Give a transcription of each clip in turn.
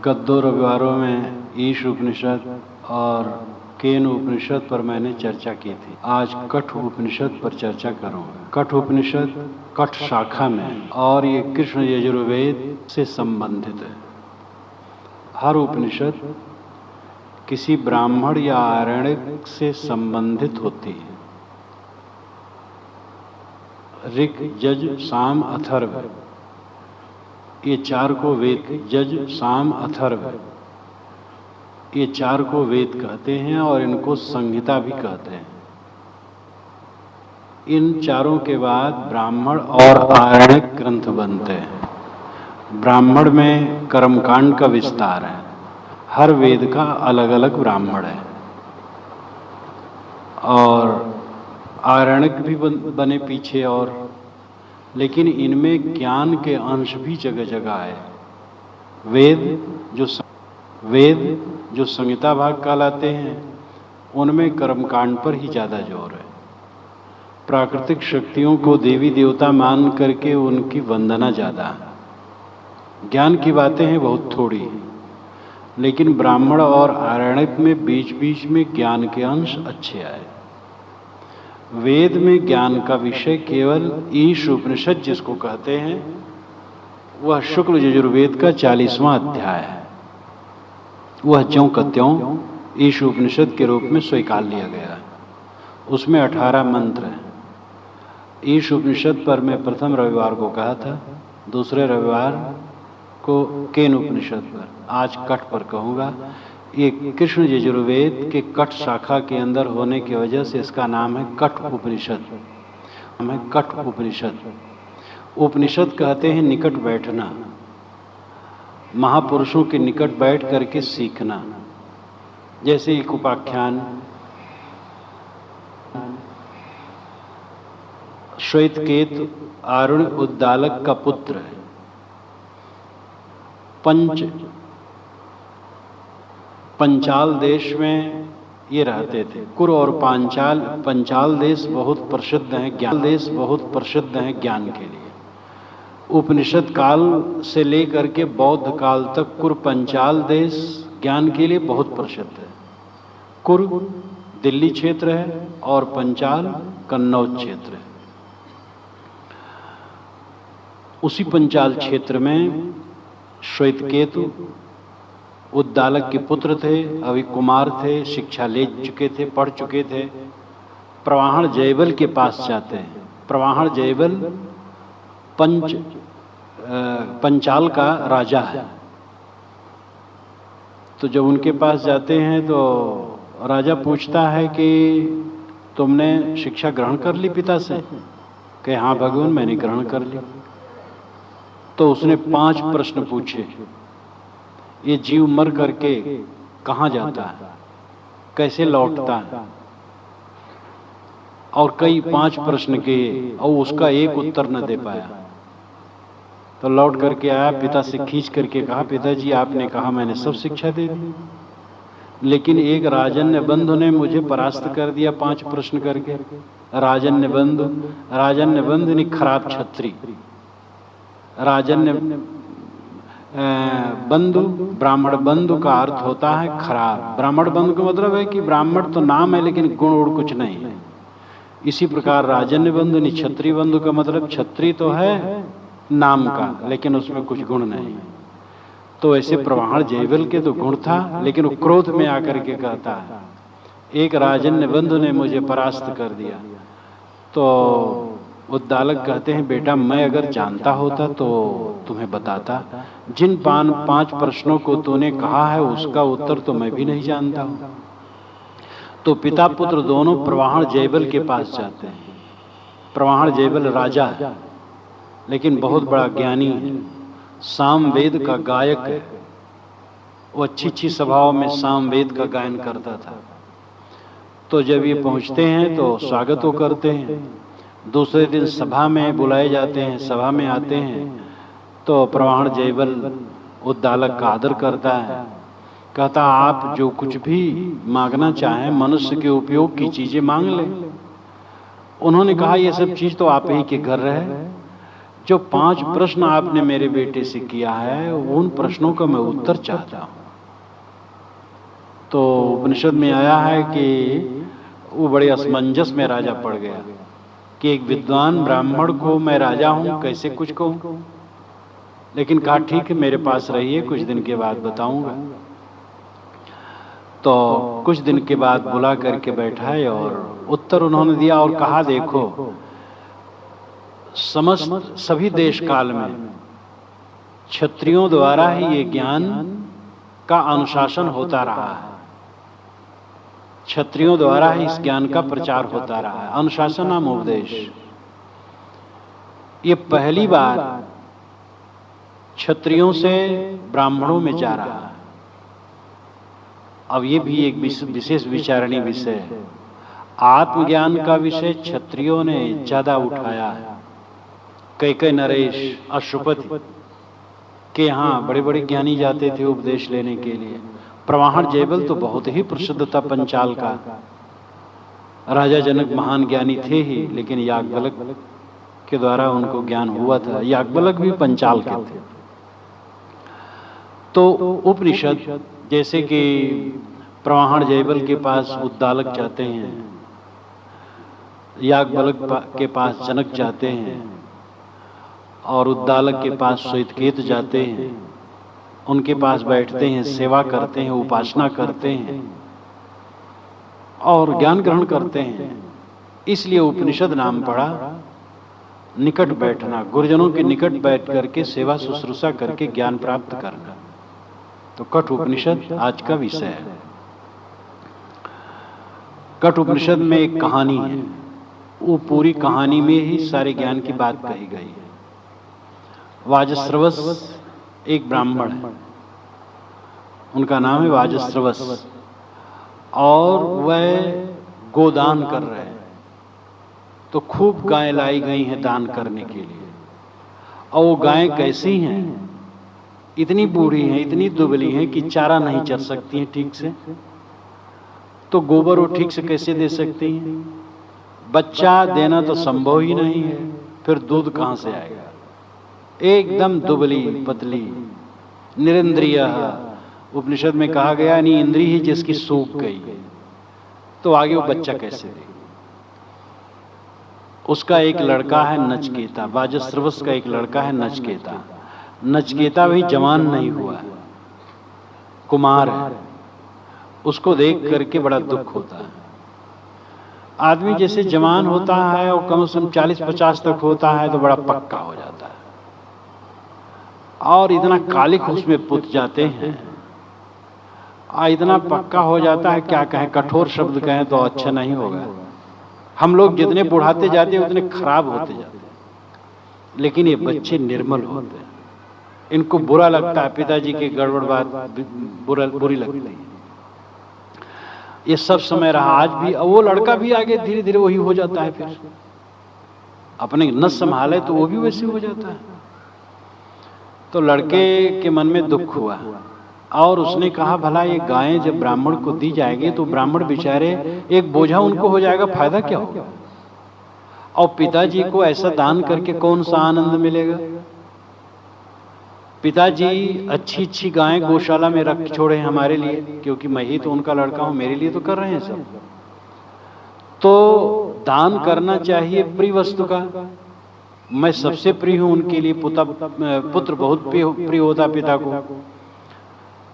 गत 2 रविवारों में ईश उपनिषद और केन उपनिषद पर मैंने चर्चा की थी। आज कठ उपनिषद पर चर्चा करूंगा। कठ उपनिषद कठ शाखा में और ये कृष्ण यजुर्वेद से संबंधित है। हर उपनिषद किसी ब्राह्मण या आरण्यक से संबंधित होती है। ऋक, यज, साम, अथर्व, ये 4 को वेद, यज, साम, अथर्व, ये 4 को वेद कहते हैं और इनको संहिता भी कहते हैं। इन 4 के बाद ब्राह्मण और आरण्यक ग्रंथ बनते हैं। ब्राह्मण में कर्मकांड का विस्तार है। हर वेद का अलग अलग ब्राह्मण है और आरण्यक भी बने पीछे, और लेकिन इनमें ज्ञान के अंश भी जगह जगह आए। वेद जो संहिता भाग कहलाते हैं, उनमें कर्मकांड पर ही ज़्यादा जोर है। प्राकृतिक शक्तियों को देवी देवता मान करके उनकी वंदना ज़्यादा है। ज्ञान की बातें हैं बहुत थोड़ी, लेकिन ब्राह्मण और आरण्यक में बीच बीच में ज्ञान के अंश अच्छे आए। वेद में ज्ञान का विषय केवल ईश उपनिषद जिसको कहते हैं, वह शुक्ल यजुर्वेद का 40वां अध्याय है। वह ज्यों का त्यों ईश उपनिषद के रूप में स्वीकार लिया गया है। उसमें 18 मंत्र हैं। ईश उपनिषद पर मैं प्रथम रविवार को कहा था, दूसरे रविवार को केन उपनिषद पर, आज कठ पर कहूँगा। ये कृष्ण यजुर्वेद के कठ शाखा के अंदर होने की वजह से इसका नाम है कठ उपनिषद। कठ उपनिषद, उपनिषद कहते हैं निकट बैठना, महापुरुषों के निकट बैठ करके सीखना। जैसे एक उपाख्यान श्वेतकेतु आरुण उद्दालक का पुत्र है। पंचाल देश में ये रहते थे। कुर और पंचाल देश बहुत प्रसिद्ध हैं ज्ञान के लिए। उपनिषद काल से लेकर के बौद्ध काल तक कुर पंचाल देश ज्ञान के लिए बहुत प्रसिद्ध है। कुर दिल्ली क्षेत्र है और पंचाल कन्नौज क्षेत्र है। उसी पंचाल क्षेत्र में श्वेतकेतु उद्दालक के पुत्र थे, अभी कुमार थे, शिक्षा ले चुके थे, पढ़ चुके थे। प्रवाहण जयबल के पास जाते हैं। प्रवाहण जयबल पंचाल का राजा है। तो जब उनके पास जाते हैं तो राजा पूछता है कि तुमने शिक्षा ग्रहण कर ली पिता से? कि हाँ भगवान, मैंने ग्रहण कर ली। तो उसने 5 प्रश्न पूछे। ये जीव मर करके कहाँ जाता है, कैसे लौटता है, और कई 5 प्रश्न किए और उसका एक उत्तर न दे पाया। तो लौट करके आया, पिता से खींच करके कहा, पिताजी आपने कहा मैंने सब शिक्षा दे दी, लेकिन एक राजन्य बंधु ने मुझे परास्त कर दिया 5 प्रश्न करके। राजन्य बंधु ने खराब छत्री। राजन्य बंधु, ब्राह्मण बंधु का अर्थ होता है खराब। ब्राह्मण बंधु का मतलब है कि ब्राह्मण तो नाम है लेकिन गुण उड़ कुछ नहीं है। इसी प्रकार राजन्य बंधु नहीं, क्षत्रिय बंधु का मतलब क्षत्रिय तो है नाम का, लेकिन उसमें कुछ गुण नहीं। तो ऐसे प्रवाहण जयबल के तो गुण था, लेकिन वो क्रोध में आकर के कहता है, एक राजन्य बंधु ने मुझे परास्त कर दिया। तो उद्दालक कहते हैं, बेटा मैं अगर जानता होता तो तुम्हें बताता। जिन 5 प्रश्नों को तूने कहा है उसका उत्तर तो मैं भी नहीं जानता हूँ। तो पिता पुत्र दोनों प्रवाहण जयबल के पास जाते हैं। प्रवाहण जयबल राजा है, लेकिन बहुत बड़ा ज्ञानी है, सामवेद का गायक है। वो अच्छी सभाओं में सामवेद का गायन करता था। तो जब ये पहुँचते हैं तो स्वागत वो करते हैं। दूसरे दिन सभा में बुलाए जाते हैं, सभा में आते हैं तो प्रवाहण जयबल उद्दालक का आदर करता है। कहता आप जो कुछ भी मांगना चाहें, मनुष्य के उपयोग की चीजें मांग लें। उन्होंने कहा ये सब चीज तो आप ही के घर रहे, जो 5 प्रश्न आपने मेरे बेटे से किया है उन प्रश्नों का मैं उत्तर चाहता हूं। तो उपनिषद में आया है कि वो बड़े असमंजस में राजा पड़ गया कि एक विद्वान ब्राह्मण को मैं राजा हूं कैसे कुछ कहूं, लेकिन कहा ठीक है मेरे पास रहिए, कुछ दिन के बाद बताऊंगा। तो कुछ दिन के बाद बुला करके बैठाए और उत्तर उन्होंने दिया और कहा देखो, समस्त सभी देश काल में क्षत्रियों द्वारा ही ये ज्ञान का अनुशासन होता रहा है, क्षत्रियों द्वारा ही इस ज्ञान का प्रचार होता रहा है। अनुशासन नाम उपदेश, ये पहली बार क्षत्रियों से ब्राह्मणों में जा रहा है। अब ये भी एक विशेष विचारणीय विषय है। आत्मज्ञान का विषय क्षत्रियों ने ज्यादा उठाया है। कई नरेश अशुपति के यहाँ बड़े बड़े ज्ञानी जाते थे उपदेश लेने के लिए। प्रवाहण जयबल तो बहुत ही प्रसिद्ध था पंचाल का, राजा जनक महान ज्ञानी थे ही, लेकिन याज्ञवल्क्य के द्वारा उनको ज्ञान हुआ था। याज्ञवल्क्य भी पंचाल के थे। तो उपनिषद जैसे कि प्रवाहण जयबल के पास उद्दालक जाते हैं, याज्ञवल्क्य के पास जनक जाते हैं और उद्दालक के पास श्वेतकेतु जाते हैं, उनके पास बैठते हैं, सेवा करते हैं, उपासना करते हैं और ज्ञान ग्रहण करते हैं। इसलिए उपनिषद नाम पड़ा निकट बैठना, गुरुजनों के निकट बैठ करके सेवा शुश्रूषा करके ज्ञान प्राप्त करना। तो कठ उपनिषद आज का विषय है। कठ उपनिषद में एक कहानी है, वो पूरी कहानी में ही सारे ज्ञान की बात कही गई है। वाजस्रवस एक ब्राह्मण है, उनका नाम है वाजस्रवस, और वह गोदान कर रहे हैं। तो खूब गायें लाई गई हैं दान करने के लिए, और वो गायें कैसी हैं, इतनी बूढ़ी हैं, इतनी दुबली हैं कि चारा नहीं चर सकती हैं ठीक से। तो गोबर वो ठीक से कैसे दे सकती हैं? बच्चा देना तो संभव ही नहीं है, फिर दूध कहां से आएगा? एकदम दुबली पतली निरिंद्रिय, उपनिषद में कहा गया नहीं इंद्रिय ही जिसकी सूख गई, तो आगे वो बच्चा कैसे दे? उसका एक लड़का है नचकेता, वाजस्रवस का एक लड़का है नचकेता। नचकेता भी जवान नहीं हुआ है, कुमार है। उसको देख करके बड़ा दुख होता है। आदमी जैसे जवान होता है और कम से कम 40-50 तक होता है तो बड़ा पक्का हो जाता है, और इतना कालिक उसमें पुत जाते हैं, इतना पक्का हो जाता है, क्या कहें, कठोर शब्द कहें तो अच्छा नहीं होगा। हम लोग जितने बुढ़ाते जाते हैं उतने खराब होते जाते हैं। लेकिन ये बच्चे निर्मल होते हैं, इनको बुरा लगता है, पिताजी की गड़बड़ बात बुरी लगती है। ये सब समय रहा आज भी। वो लड़का भी आगे धीरे धीरे वही हो जाता है, फिर अपने न संभाले तो वो भी वैसे हो जाता है। तो लड़के के मन में दुख हुआ और उसने कहा भला ये गायें जब ब्राह्मण को दी जाएगी तो ब्राह्मण बेचारे एक बोझा उनको हो जाएगा, फायदा क्या होगा? और पिताजी को ऐसा दान करके कौन सा आनंद मिलेगा? पिताजी अच्छी गायें गौशाला में रख छोड़े हमारे लिए, क्योंकि मैं ही तो उनका लड़का हूं, मेरे लिए तो कर रहे हैं सब। तो दान करना चाहिए प्रिय वस्तु का। मैं सबसे प्रिय हूं उनके लिए, पुत्र बहुत प्रिय होता पिता को।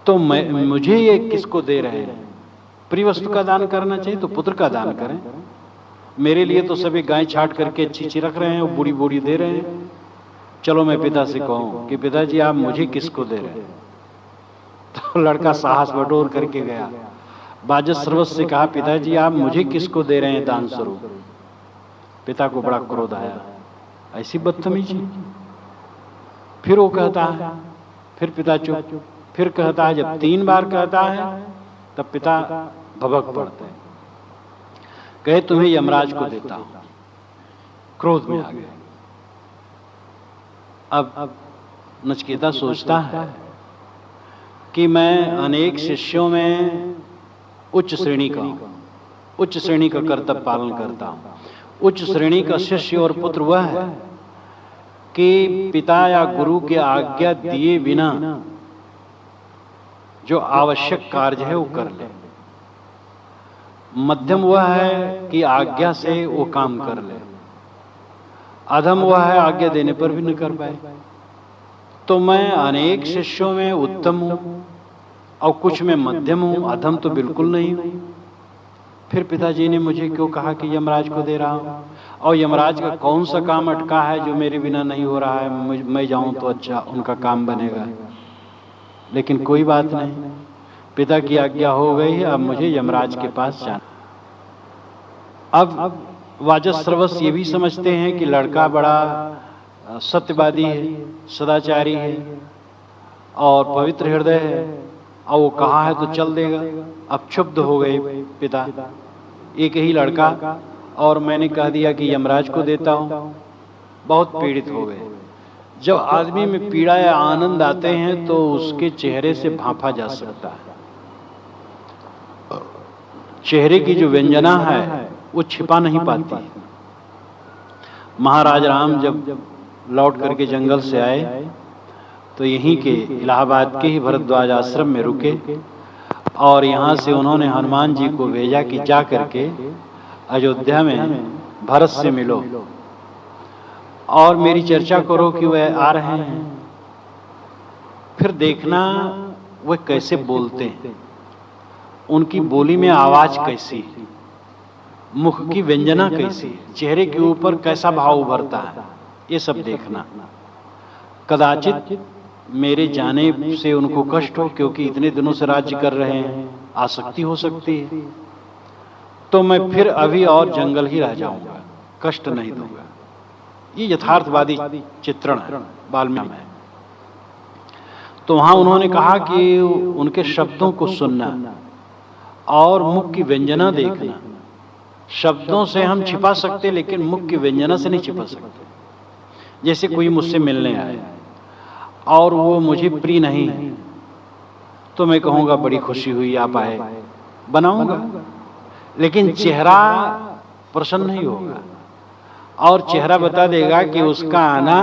तो मुझे ये किसको दे रहे हैं? प्रिय वस्तु का दान करना चाहिए तो पुत्र का दान करें। मेरे लिए तो सभी गाय छाट करके अच्छी रख रहे हैं, वो बूढ़ी बूढ़ी दे रहे हैं। चलो मैं पिता से कहूं कि पिताजी आप मुझे किसको दे रहे हैं? तो लड़का साहस बटोर करके गया, वाजस्रवस से कहा पिताजी आप मुझे किसको दे रहे हैं दान स्वरूप? पिता को बड़ा क्रोध आया, ऐसी बदतमीजी। फिर वो कहता है, फिर पिता चुप, फिर कहता है। जब 3 बार कहता है तब पिता भभक पड़ते हैं, कहे तुम्हें यमराज को देता हूं। क्रोध में आ गए। अब नचकेता सोचता है कि मैं अनेक शिष्यों में उच्च श्रेणी का कर्तव्य पालन करता हूं। उच्च श्रेणी का शिष्य और पुत्र वह है कि पिता या गुरु की आज्ञा दिए बिना जो आवश्यक कार्य है वो कर ले। मध्यम वह है कि आज्ञा से वो काम कर ले। अधम वह है आज्ञा देने पर भी न कर पाए। तो मैं अनेक शिष्यों में उत्तम हूं और कुछ में मध्यम हूं, अधम तो बिल्कुल नहीं हूं। फिर पिताजी ने मुझे क्यों कहा कि यमराज को दे रहा हूं, और यमराज का कौन सा काम अटका है जो मेरे बिना नहीं हो रहा है, मैं जाऊं तो अच्छा उनका काम बनेगा। लेकिन कोई बात नहीं, पिता की आज्ञा हो गई है, अब मुझे यमराज के पास जाना। अब वाजस्रवस ये भी समझते हैं कि लड़का बड़ा सत्यवादी है, सदाचारी है और पवित्र हृदय है, और वो कहा है तो चल देगा। अब क्षुब्ध हो गए पिता, एक ही लड़का और मैंने कह दिया कि यमराज को देता हूं, बहुत पीड़ित हो गए। जब आदमी में पीड़ा या आनंद आते हैं तो उसके चेहरे से भांपा जा सकता है। चेहरे की जो व्यंजना है वो छिपा नहीं पाती। महाराज राम जब लौट करके जंगल से आए तो यहीं के इलाहाबाद के ही भरद्वाज आश्रम में रुके, और यहाँ से उन्होंने हनुमान जी को भेजा कि जा करके अयोध्या में भरत से मिलो और मेरी चर्चा करो कि वह आ रहे हैं। फिर देखना वह कैसे बोलते हैं, उनकी बोली में आवाज कैसी है, मुख की व्यंजना कैसी है, चेहरे के ऊपर कैसा भाव उभरता है, ये सब देखना। कदाचित मेरे जाने से उनको कष्ट हो, क्योंकि इतने दिनों से राज्य कर रहे हैं, आसक्ति हो सकती है, तो मैं फिर अभी और जंगल ही रह जाऊंगा, कष्ट नहीं दूंगा। ये यथार्थवादी चित्रण है, वाल्मीकि में। तो वहां उन्होंने कहा कि उनके शब्दों को सुनना और मुख की व्यंजना देखना। शब्दों से हम छिपा सकते, लेकिन मुख की व्यंजना से नहीं छिपा सकते। जैसे कोई मुझसे मिलने आए और वो मुझे प्रिय नहीं, तो मैं कहूंगा बड़ी खुशी हुई आप आए, बनाऊंगा, लेकिन चेहरा प्रसन्न नहीं होगा और चेहरा बता देगा कि उसका आना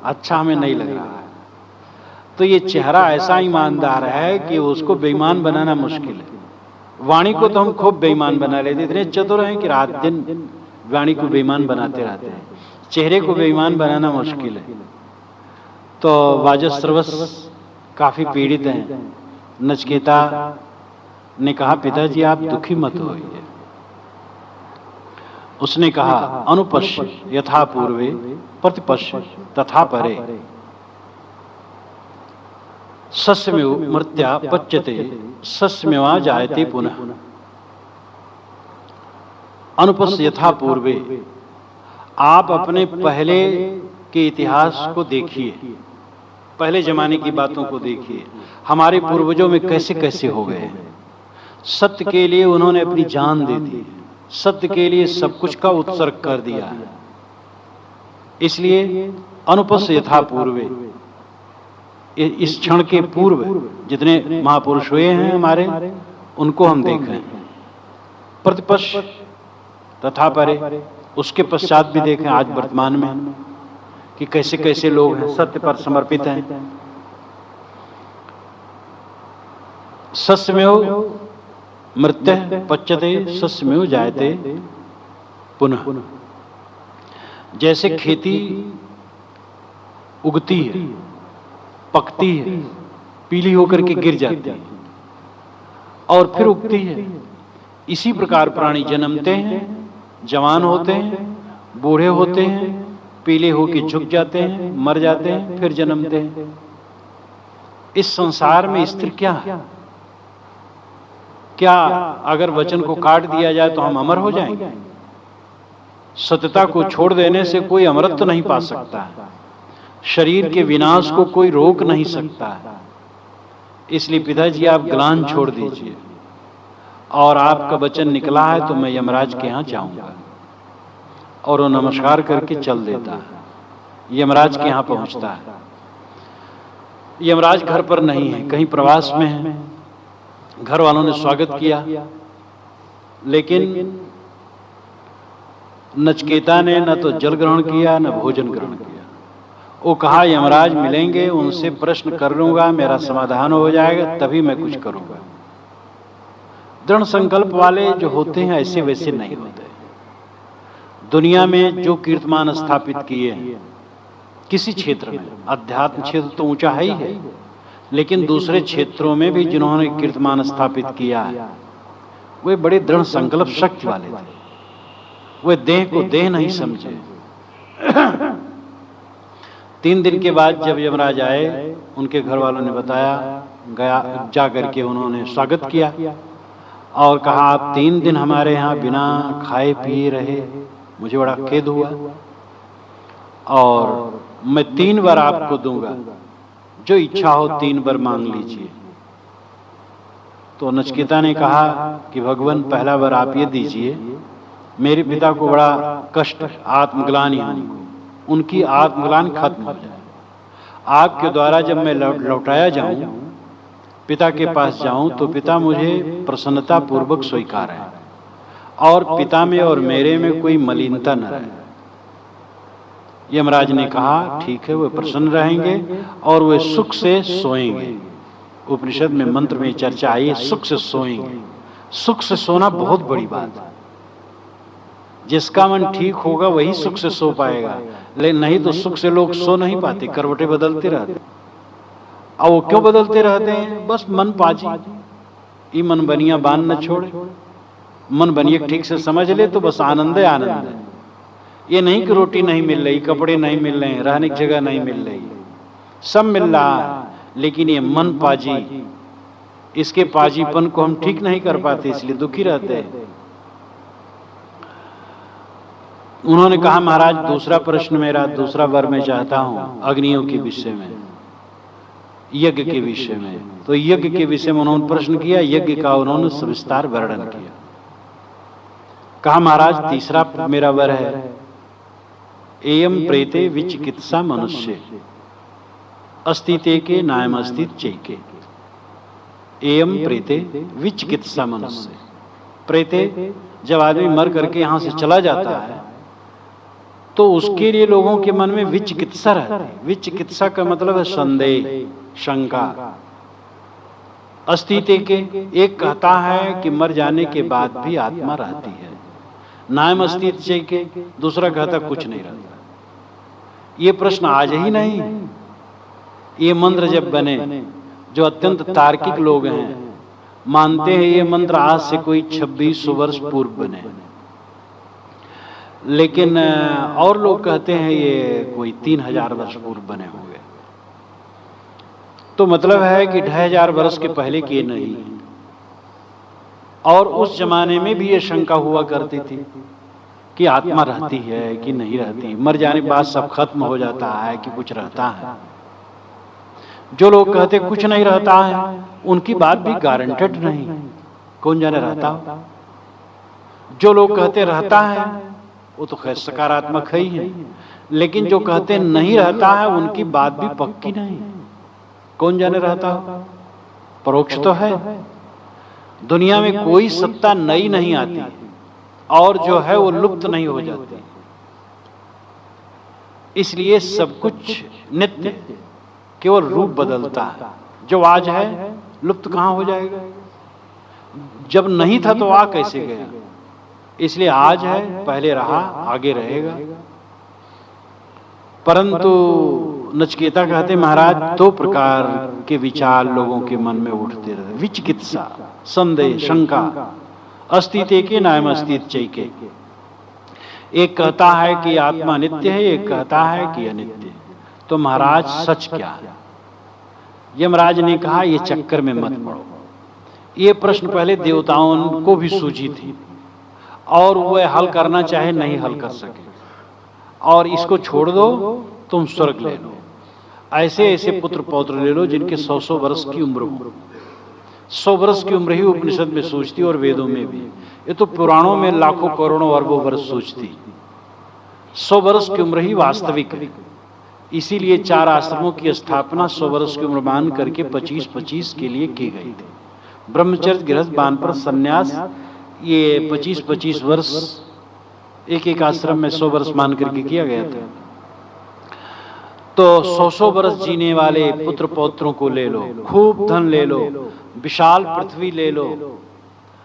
अच्छा हमें नहीं लग रहा है। तो ये चेहरा ऐसा ईमानदार है कि उसको बेईमान बनाना मुश्किल है। वाणी को तो हम खूब बेईमान बना लेते, इतने चतुर हैं कि रात दिन वाणी को बेईमान बनाते रहते हैं, चेहरे को बेईमान बनाना मुश्किल है। तो वाजस्रवस काफी पीड़ित हैं। नचिकेता ने कहा पिताजी आप दुखी मत होइए। उसने कहा अनुपश्य यथा पूर्वे प्रतिपश्य तथा परे, सस्यमेव मृत्या पच्यते सस्यमेवा जायते पुनः। अनुपश्य यथा पूर्वे, आप अपने पहले के इतिहास को देखिए, पहले जमाने की बातों को देखिए, हमारे पूर्वजों में कैसे कैसे हो गए। सत्य के लिए उन्होंने अपनी जान दे दी, सत्य के लिए सब कुछ का उत्सर्ग कर दिया है। इसलिए अनुपश्य यथा पूर्वे, इस क्षण के पूर्व जितने महापुरुष हुए हैं हमारे, उनको हम देख रहे हैं। प्रतिपश्य तथा परे, उसके पश्चात भी देखें आज वर्तमान में कि कैसे कैसे लोग हैं, सत्य पर समर्पित हैं। सस्यमेव मृत्यः पच्यते सस्यमेव जायते पुनः। जैसे खेती उगती है, पकती है, पीली होकर के गिर जाती है और फिर उगती है, इसी प्रकार प्राणी जन्मते हैं, जवान होते हैं, बूढ़े होते हैं, पीले होकर झुक जाते हैं, मर जाते हैं, फिर जन्मते हैं। इस संसार में स्थिर क्या है? क्या अगर वचन को काट दिया जाए तो हम अमर हो जाएंगे? सत्यता को छोड़ देने से कोई अमरत्व नहीं पा सकता है। शरीर के विनाश को कोई रोक नहीं सकता है। इसलिए पिताजी आप ग्लान छोड़ दीजिए, और आपका वचन निकला है तो मैं यमराज के यहाँ जाऊंगा। और वो नमस्कार करके चल देता है, यमराज के यहाँ पहुंचता है। यमराज घर पर नहीं है, कहीं प्रवास में है। घर वालों ने स्वागत किया, लेकिन नचिकेता ने न तो जल ग्रहण किया न भोजन ग्रहण किया। वो कहा यमराज मिलेंगे, उनसे प्रश्न कर लूंगा, मेरा समाधान हो जाएगा, तभी मैं कुछ करूंगा। दृढ़ संकल्प वाले जो होते हैं ऐसे वैसे नहीं होते। दुनिया में जो कीर्तिमान स्थापित किए हैं किसी क्षेत्र में, अध्यात्म क्षेत्र तो ऊंचा है ही है, लेकिन दूसरे क्षेत्रों में भी जिन्होंने कीर्तिमान स्थापित किया है वे बड़े दृढ़ संकल्प शक्ति वाले थे। वे देह को देह नहीं समझे। 3 दिन के बाद जब यमराज आए, उनके घर वालों ने बताया, गया जा करके उन्होंने स्वागत किया और कहा आप 3 दिन हमारे यहाँ बिना खाए पिए रहे, मुझे बड़ा खेद हुआ और मैं 3 बार आपको दूंगा, जो इच्छा हो 3 बार मांग लीजिए। तो नचिकेता ने कहा कि भगवान पहला बार आप ये दीजिए, मेरे पिता को बड़ा कष्ट, आत्मग्लानि हमको, उनकी आत्मग्लानि खत्म हो जाए। आपके द्वारा जब मैं लौटाया जाऊं, पिता के पास जाऊं, तो पिता मुझे प्रसन्नता पूर्वक स्वीकार है और पिता में और मेरे में कोई मलिनता न रहे। यमराज ने कहा ठीक है, वे प्रसन्न रहेंगे और वे सुख से सोएंगे। उपनिषद में मंत्र में चर्चा आई है, सुख से सोएंगे। सुख से सोना बहुत बड़ी बात है। जिसका मन ठीक होगा वही सुख से सो पाएगा, लेकिन नहीं तो सुख से लोग सो नहीं पाते, करवटें बदलते रहते। और वो क्यों बदलते रहते हैं? बस मन पाजी, ये मन बनिया बांध न छोड़े। मन बनिया ठीक से समझ ले तो बस आनंद है, आनंद है। ये नहीं कि रोटी नहीं मिल रही, कपड़े नहीं मिल रहे, रहने की जगह नहीं मिल रही, सब मिल रहा है, लेकिन ये मन पाजी, इसके पाजीपन को हम ठीक नहीं कर पाते, इसलिए दुखी रहते हैं। उन्होंने कहा महाराज दूसरा प्रश्न मेरा, दूसरा वर मैं चाहता हूं अग्नियों के विषय में, यज्ञ के विषय में। तो यज्ञ के विषय में उन्होंने प्रश्न किया, यज्ञ का उन्होंने सविस्तार वर्णन किया। कहा महाराज तीसरा मेरा वर है, एयम प्रेते विचिकित्सा मनुष्य अस्तिते के नायम अस्तित चैके। एयम प्रेते विचिकित्सा मनुष्य, प्रेते जब आदमी मर करके यहां से चला जाता है तो उसके लिए लोगों के मन में विचिकित्सा रहती है। विचिकित्सा का मतलब है संदेह, शंका। अस्तित्व के एक कहता है कि मर जाने के बाद भी आत्मा रहती है, नायम अस्तित्व के दूसरा कहता कुछ नहीं रहता। ये प्रश्न आज ही नहीं, ये मंत्र जब बने, जो अत्यंत तार्किक लोग हैं मानते हैं ये मंत्र आज से कोई 2600 वर्ष पूर्व बने, लेकिन और लोग कहते हैं ये कोई 3000 वर्ष पूर्व बने होंगे। तो मतलब है कि 2500 वर्ष के पहले के नहीं। और उस जमाने में भी ये शंका हुआ करती थी कि आत्मा रहती है कि नहीं रहती, मर जाने के बाद सब खत्म हो जाता है कि कुछ रहता है। जो लोग कहते कुछ नहीं रहता है उनकी बात भी गारंटेड नहीं, कौन जाने रहता हो। जो लोग कहते रहता है वो तो खैर सकारात्मक है ही है, लेकिन जो कहते नहीं रहता है उनकी बात भी पक्की नहीं, कौन जाने रहता हो। परोक्ष तो है, दुनिया में कोई सत्ता नई नहीं आती और जो है वो लुप्त नहीं हो जाती, इसलिए सब कुछ नित्य, केवल रूप बदलता है। जो आज है लुप्त कहां हो जाएगा, जब नहीं था तो आ कैसे गया। इसलिए आज है, पहले रहा, आगे रहेगा। परंतु नचिकेता कहते महाराज 2 प्रकार के विचार लोगों के मन में उठते रहते, विचिकित्सा, संदेह, शंका, अस्तित्व के नायम अस्तित्व चैके। एक कहता है कि आत्मा नित्य है, एक कहता है कि अनित्य। तो महाराज सच क्या है? यमराज ने कहा ये चक्कर में मत पड़ो। ये प्रश्न पहले देवताओं को भी सूझी थी और वह हल करना चाहे नहीं हल कर सके, और इसको छोड़ दो तुम स्वर्ग ले लो। ऐसे ऐसे पुत्र पौत्र ले लो जिनके 100 वर्ष की उम्र हो। 100 वर्ष की उम्र ही उपनिषद में सूझती और वेदों में भी। ये तो पुराणों में लाखों करोड़ों अरबों वर्ष सूझती। 100 वर्ष की उम्र ही वास्तविक है। इसीलिए 4 आश्रमों की स्थापना 100 वर्ष की उम्र मान करके 25-25 के लिए की गई थी। ब्रह्मचर्य, गृहस्थ, वानप्रस्थ, संन्यास, ये 25-25 वर्ष एक एक आश्रम में 100 वर्ष मान करके किया गया था। तो 100 बरस जीने वाले पुत्र पौत्रों को ले लो, खूब धन ले लो, विशाल पृथ्वी ले लो,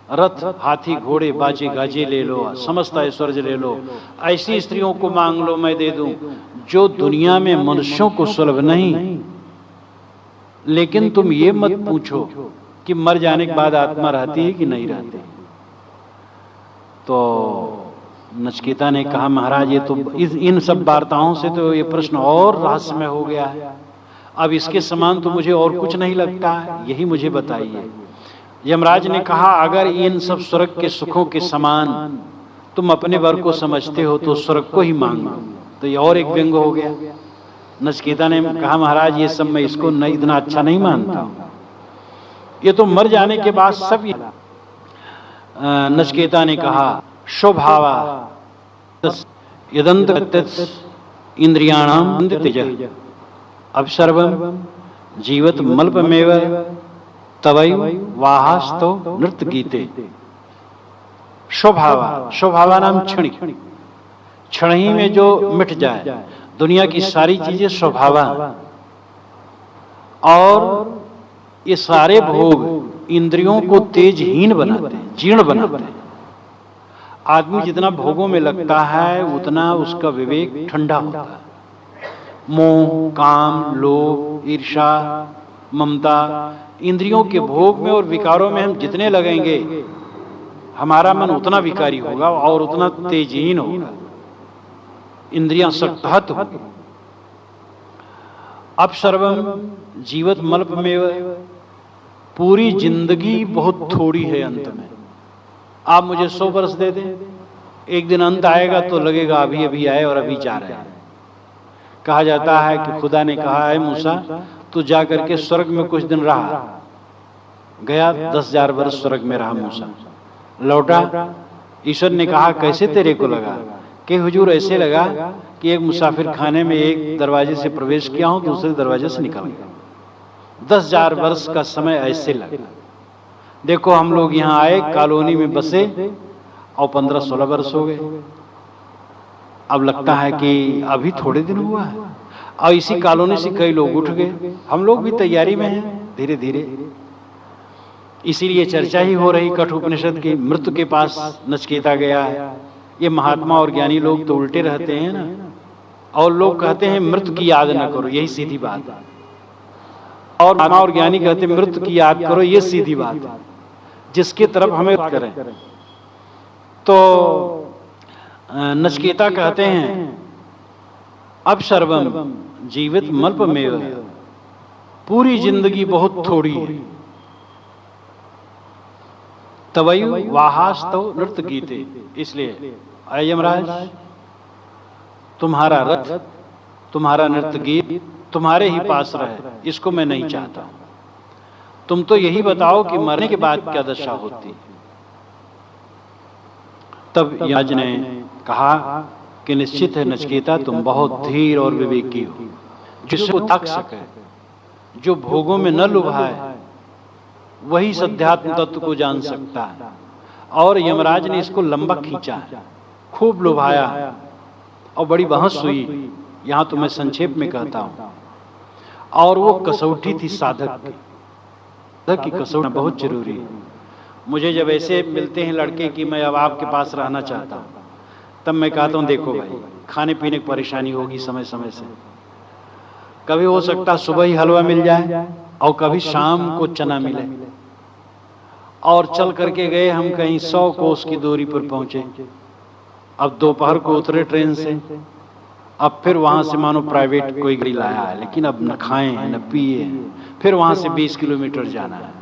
रथ हाथी घोड़े बाजे गाजे ले लो, समस्त ऐश्वर्य ले लो, ऐसी स्त्रियों को मांग लो मैं दे दूं जो दुनिया में मनुष्यों को सुलभ नहीं। लेकिन तुम ये मत पूछो कि मर जाने के बाद आत्मा रहती है कि नहीं रहती। तो नचिकेता ने कहा महाराज ये तो इन सब वार्ताओं से तो ये प्रश्न और रहस्यमय हो गया है, अब इसके समान तो मुझे और कुछ नहीं लगता है, यही मुझे बताइए। यमराज ने कहा अगर इन सब स्वर्ग के सुखों के समान तुम अपने वर को समझते हो तो स्वर्ग को ही मांगो। तो ये और एक व्यंग हो गया। नचिकेता ने कहा महाराज ये सब मैं इसको नहीं इतना अच्छा नहीं मानता, ये तो मर जाने के बाद सब। नचिकेता ने कहा स्वभावा यदंत इंद्रियाणाम तेजः अवसर्वम जीवत मल्पमेव तवैव वाहास्तो नृत्य गीते। स्वभावा नाम क्षणिक, क्षण ही में जो मिट जाए। दुनिया की सारी चीजें स्वभावा, और ये सारे भोग इंद्रियों को तेजहीन बनाते हैं, जीर्ण बनाते हैं। आदमी जितना भोगों में लगता है उतना उसका विवेक ठंडा होता है। मोह, काम, लोभ, ईर्षा, ममता, इंद्रियों के भोग में और विकारों में हम जितने लगेंगे हमारा मन उतना विकारी होगा और उतना तेजहीन होगा, इंद्रियां सख्त होगी। अब सर्वम जीवत मल्पमेव, पूरी जिंदगी बहुत थोड़ी है, अंत में आप मुझे 100 वर्ष दे दें, एक दिन अंत आएगा तो लगेगा अभी अभी आए और अभी जा रहे हैं। कहा जाता है कि खुदा ने कहा है मूसा तू जा करके स्वर्ग में कुछ दिन रहा, गया 10,000 वर्ष स्वर्ग में रहा मूसा, लौटा। ईश्वर ने कहा कैसे तेरे को लगा? कि हुजूर ऐसे लगा कि एक मुसाफिर खाने में एक दरवाजे से प्रवेश किया हूं दूसरे दरवाजे से निकल गया। 10,000 वर्ष का समय ऐसे लगा। देखो हम लोग यहाँ आए, कॉलोनी में बसे और 15-16 वर्ष हो गए। अब लगता है कि अभी थोड़े दिन हुआ है, और इसी कॉलोनी से कई लोग उठ गए। हम लोग भी तैयारी में हैं धीरे धीरे। इसीलिए चर्चा ही हो रही कठोपनिषद की, मृत्यु के पास नचिकेता गया है। ये महात्मा और ज्ञानी लोग तो उल्टे रहते हैं ना, और लोग कहते हैं मृत्यु की याद न करो, यही सीधी बात है। और महात्मा और ज्ञानी कहते हैं मृत्यु की याद करो, ये सीधी बात है, जिसके तरफ हमें करें। तो नचिकेता कहते हैं अब सर्वम जीवित मल्पमेव, पूरी जिंदगी बहुत थोड़ी है। तवयु वाहास्तव नृत्य गीते, इसलिए यमराज तुम्हारा रथ, तुम्हारा नृत्य गीत तुम्हारे ही पास रहे, इसको मैं नहीं चाहता। तुम तो यही बताओ कि मरने के बाद क्या दशा होती। तब यमराज ने कहा कि निश्चित है नचिकेता तुम बहुत धीर और विवेकी हो, जिसको थक सके, जो भोगों में न लुभाए, वही सध्यात्म तत्व को जान सकता है। और यमराज ने इसको लंबा खींचा, खूब लुभाया और बड़ी बहस हुई। यहाँ तो मैं संक्षेप में कहता हूँ। और वो कसौटी थी साधक की कसौटी बहुत जरूरी है। मुझे जब ऐसे मिलते हैं लड़के कि मैं अब आपके पास रहना चाहता हूँ, तब मैं कहता हूँ देखो भाई खाने पीने की परेशानी होगी समय समय से, कभी हो सकता सुबह ही हलवा मिल जाए और कभी शाम को चना मिले। और चल करके गए हम कहीं 100 कोस की दूरी पर पहुंचे। अब दोपहर को उतरे ट्रेन से, अब फिर वहां से मानो प्राइवेट कोई गाड़ी लाया है, लेकिन अब न खाए हैं न पिए हैं। फिर वहां से 20 किलोमीटर जाना है।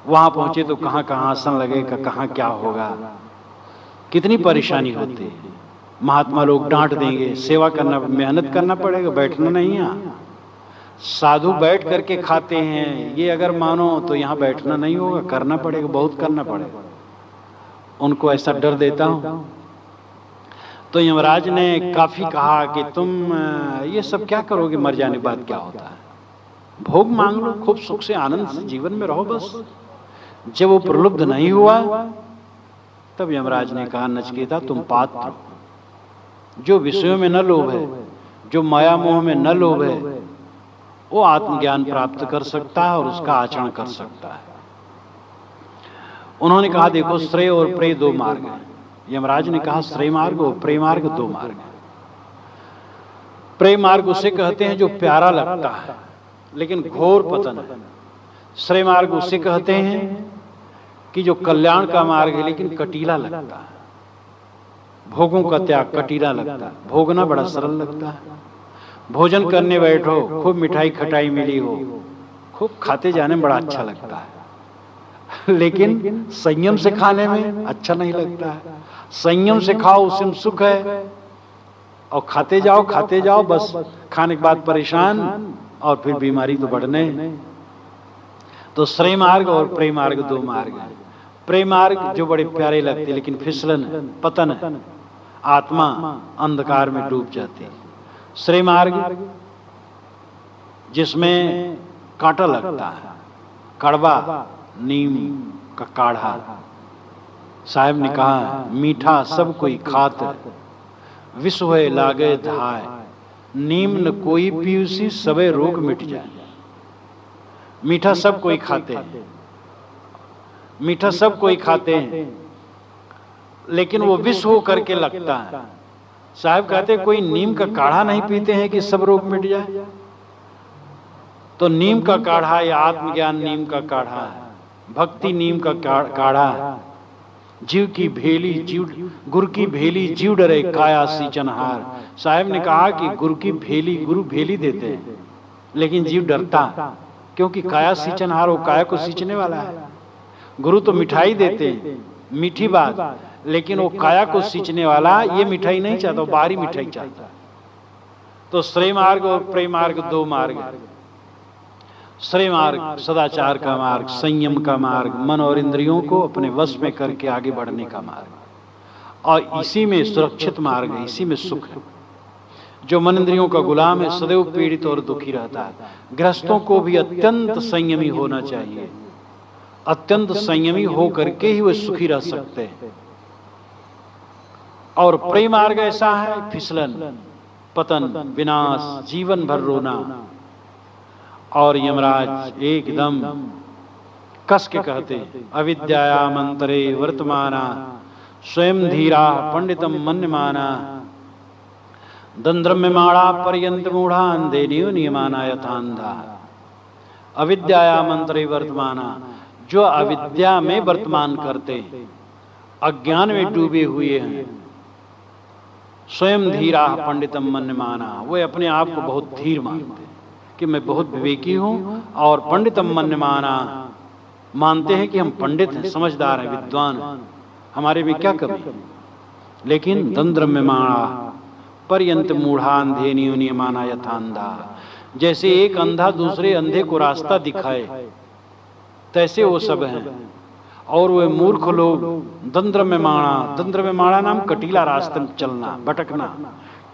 वहां पहुंचे तो कहाँ कहाँ आसन लगेगा, कहाँ क्या होगा, कितनी परेशानी होती है। महात्मा लोग डांट देंगे, सेवा करना, मेहनत करना पड़ेगा, बैठना नहीं है। साधु बैठ करके खाते हैं, ये अगर मानो तो यहाँ बैठना नहीं होगा, करना पड़ेगा, बहुत करना पड़ेगा। उनको ऐसा डर देता हूँ। तो यमराज ने काफी कहा कि तुम ये सब क्या करोगे, मर जाने के बाद क्या होता है, भोग मांग लो, खूब सुख से आनंद से जीवन में रहो बस। जब वो प्रलुब्ध नहीं हुआ तब यमराज ने कहा नचिकेता तुम पात्र, जो विषयों में न लोभ है, जो माया मोह में न लोभे वो आत्मज्ञान प्राप्त कर सकता है और उसका आचरण कर सकता है। उन्होंने कहा देखो श्रेय और प्रेय दो मार्ग हैं। यमराज ने कहा श्रेय मार्ग और प्रेय मार्ग दो मार्ग हैं। प्रेय मार्ग उसे कहते हैं जो प्यारा लगता है लेकिन घोर पतन है। श्रेय मार्ग उसे कहते हैं कि जो कल्याण का मार्ग है लेकिन कटीला लगता है। भोगों का त्याग कटीला लगता है, भोगना बड़ा सरल लगता है। भोजन करने बैठो, खूब मिठाई खटाई मिली हो, खूब खाते जाने में बड़ा अच्छा लगता है लेकिन संयम से खाने में अच्छा नहीं लगता है। संयम से खाओ उसमें सुख है और खाते जाओ बस खाने के बाद परेशान और फिर बीमारी तो बढ़ने। तो श्रेय मार्ग और प्रेय मार्ग दो मार्ग हैं। प्रेय मार्ग जो बड़े प्यारे लगते लेकिन फिसलन है, पतन है, आत्मा अंधकार में डूब जाती है। श्रेय मार्ग जिसमें कांटा लगता है, कड़वा नीम का काढ़ा। साहब ने कहा मीठा सब कोई खात, विष होए लागे धाय, नीम न कोई पीयूसी सबे रोग मिट जाए। मीठा सब कोई खाते हैं, मीठा सब कोई खाते हैं लेकिन वो विष हो करके लगता है। साहब कहते कोई नीम का काढ़ा नहीं पीते हैं कि सब रोग मिट जाए। तो नीम का काढ़ा या आत्मज्ञान नीम का काढ़ा है, भक्ति नीम का काढ़ा है। जीव की भेली जीव, गुरु की भेली जीव डरे काया सींचनहार। साहब ने कहा कि गुरु की भेली, गुरु भेली देते हैं लेकिन जीव डरता क्योंकि काया सींचनहार, वो काया को सींचने वाला है। गुरु तो मिठाई देते हैं, मीठी बात, लेकिन वो काया को सींचने वाला ये मिठाई नहीं चाहता, वो बाहरी मिठाई चाहता है। तो श्रेय मार्ग और प्रेय मार्ग दो मार्ग है। श्रेय मार्ग सदाचार का मार्ग, संयम का मार्ग, मन और इंद्रियों को अपने वश में करके आगे बढ़ने का मार्ग, और इसी में सुरक्षित मार्ग है, इसी में सुख है। जो मन इंद्रियों का गुलाम है सदैव पीड़ित और दुखी रहता है। गृहस्थों को भी अत्यंत संयमी होना चाहिए। अत्यंत संयमी हो करके ही वे सुखी रह सकते हैं। और प्रेम मार्ग ऐसा है फिसलन, पतन, विनाश, जीवन भर रोना। और यमराज एकदम कस के कहते अविद्यायामंतरे वर्तमाना स्वयं धीरा पंडितम मन्यमाना दंद्रम्यमाणा पर्यंत मूढ़ा अंधे नियमाना यथांधा। अविद्यायामंतरे वर्तमाना, जो अविद्या में वर्तमान करते हैं, अज्ञान में डूबे हुए हैं। स्वयं धीरा पंडितम मन्यमाना, वे अपने आप को बहुत धीर मानते हैं कि मैं बहुत विवेकी हूं, और पंडितम मन्यमाना, मानते हैं कि हम पंडित हैं, समझदार हैं, विद्वान हैं, हमारे में क्या कमी है। लेकिन दंद्रम्यमाणा पर्यंत मूढ़ांधे नियमाना यथांधा। जैसे एक अंधा दूसरे अंधे को रास्ता दिखाए तैसे वो सब हैं। और वे मूर्ख लोग दंद्रम्यमाणा, दंद्रम्यमाणा नाम कटीला रास्ते में चलना, भटकना,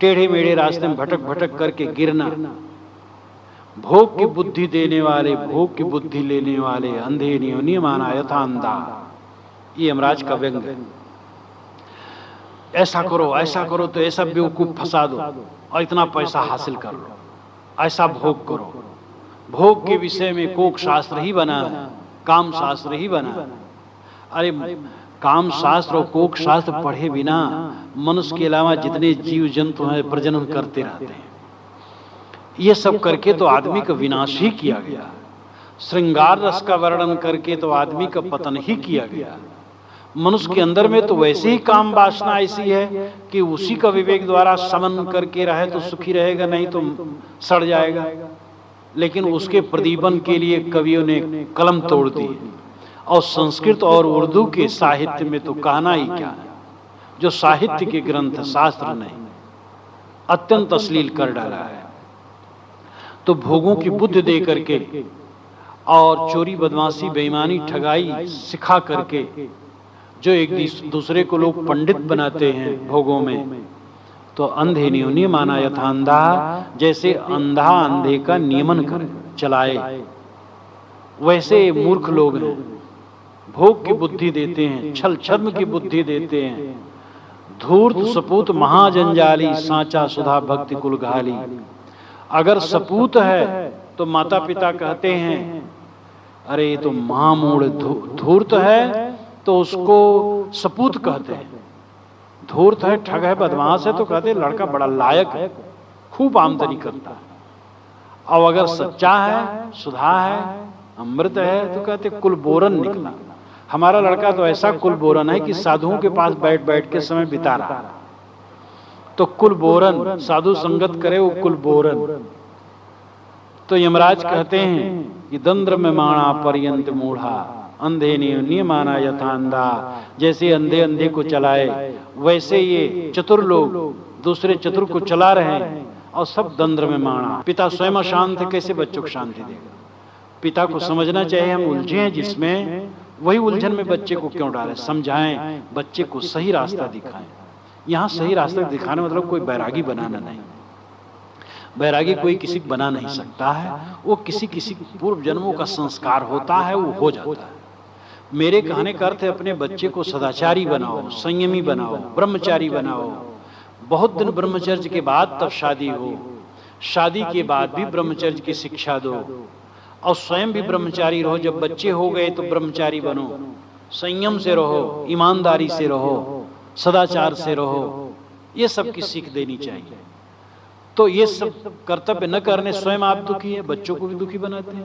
टेढ़े मेढ़े रास्ते में भटक भटक करके गिरना। भोग की बुद्धि देने वाले, भोग की बुद्धि लेने वाले, अंधे नियमाना यथांधा। ये यमराज का व्यंग है। ऐसा करो तो ऐसा बेवकूफ फंसा दो और इतना पैसा हासिल कर लो, ऐसा भोग करो। भोग के विषय में कोक शास्त्र ही बना है, काम शास्त्र ही बना है। अरे काम शास्त्र और कोक शास्त्र पढ़े बिना मनुष्य के अलावा जितने जीव जंतु हैं प्रजनन करते रहते हैं। ये सब करके तो आदमी का विनाश ही किया गया। श्रृंगार रस का वर्णन करके तो आदमी का पतन ही किया गया। मनुष्य के अंदर में तो वैसे ही काम वासना ऐसी है कि उसी का विवेक द्वारा समन करके रहे तो सुखी रहेगा, नहीं तो सड़ जाएगा। लेकिन उसके प्रदीपन के लिए कवियों ने कलम तोड़ दी। और संस्कृत और उर्दू के साहित्य में तो कहना ही क्या है, जो साहित्य के ग्रंथ शास्त्र नहीं, अत्यंत अश्लील कर डाला है। तो भोगों की बुद्धि दे करके और चोरी बदमाशी बेईमानी ठगाई सिखा करके जो एक दूसरे को लोग पंडित बनाते हैं भोगों में, तो अंधे नियम माना यथांधा। जैसे अंधा अंधे का नियमन कर चलाए वैसे मूर्ख लोग हैं, भोग की बुद्धि देते हैं, छल छद्म की बुद्धि देते हैं, धूर्त सपूत महाजंजाली, सांचा सुधा भक्ति कुल घाली। अगर सपूत है तो माता पिता कहते हैं अरे ये तो महामूढ़। धूर्त है तो उसको सपूत कहते हैं। धूर्त है, ठग है, बदमाश है तो कहते हैं लड़का बड़ा लायक है, खूब आमदनी करता है। और अगर सच्चा है, सुधा है, अमृत है तो कहते कुल बोरन निकला। हमारा लड़का तो ऐसा कुल बोरन है कि साधुओं के पास बैठ बैठ के समय बिता रहा है। तो कुल बोरन, साधु संगत करे वो कुल बोरन। तो यमराज कहते हैं कि दंद्र में माणा पर्यंत मूढ़ा, अंधे नियमाना यथा अंधा। जैसे अंधे अंधे को चलाए वैसे ये चतुर लोग दूसरे चतुर को चला रहे हैं और सब दंद्र में माणा। पिता स्वयं अशांत है, कैसे बच्चों को शांति देगा? पिता को समझना चाहिए हम उलझे हैं जिसमें, वही उलझन में बच्चे को क्यों डालें? समझाएं, बच्चे को सही रास्ता दिखाएं। यहाँ सही रास्ता दिखाने मतलब कोई बैरागी बनाना नहीं। बैरागी कोई किसी को बना नहीं सकता है, वो किसी किसी पूर्व जन्मों का संस्कार होता है, वो हो जाता है। मेरे कहने का अर्थ है अपने बच्चे को सदाचारी बनाओ, संयमी बनाओ, ब्रह्मचारी बनाओ। बहुत दिन ब्रह्मचर्य के बाद तब शादी हो, शादी के बाद भी ब्रह्मचर्य की शिक्षा दो और स्वयं भी ब्रह्मचारी रहो। जब बच्चे हो गए तो ब्रह्मचारी बनो, संयम से रहो, ईमानदारी से रहो, सदाचार से रहो। ये सब की सीख देनी चाहिए। तो ये सब कर्तव्य न करने स्वयं आप दुखी है, बच्चों को भी दुखी बनाते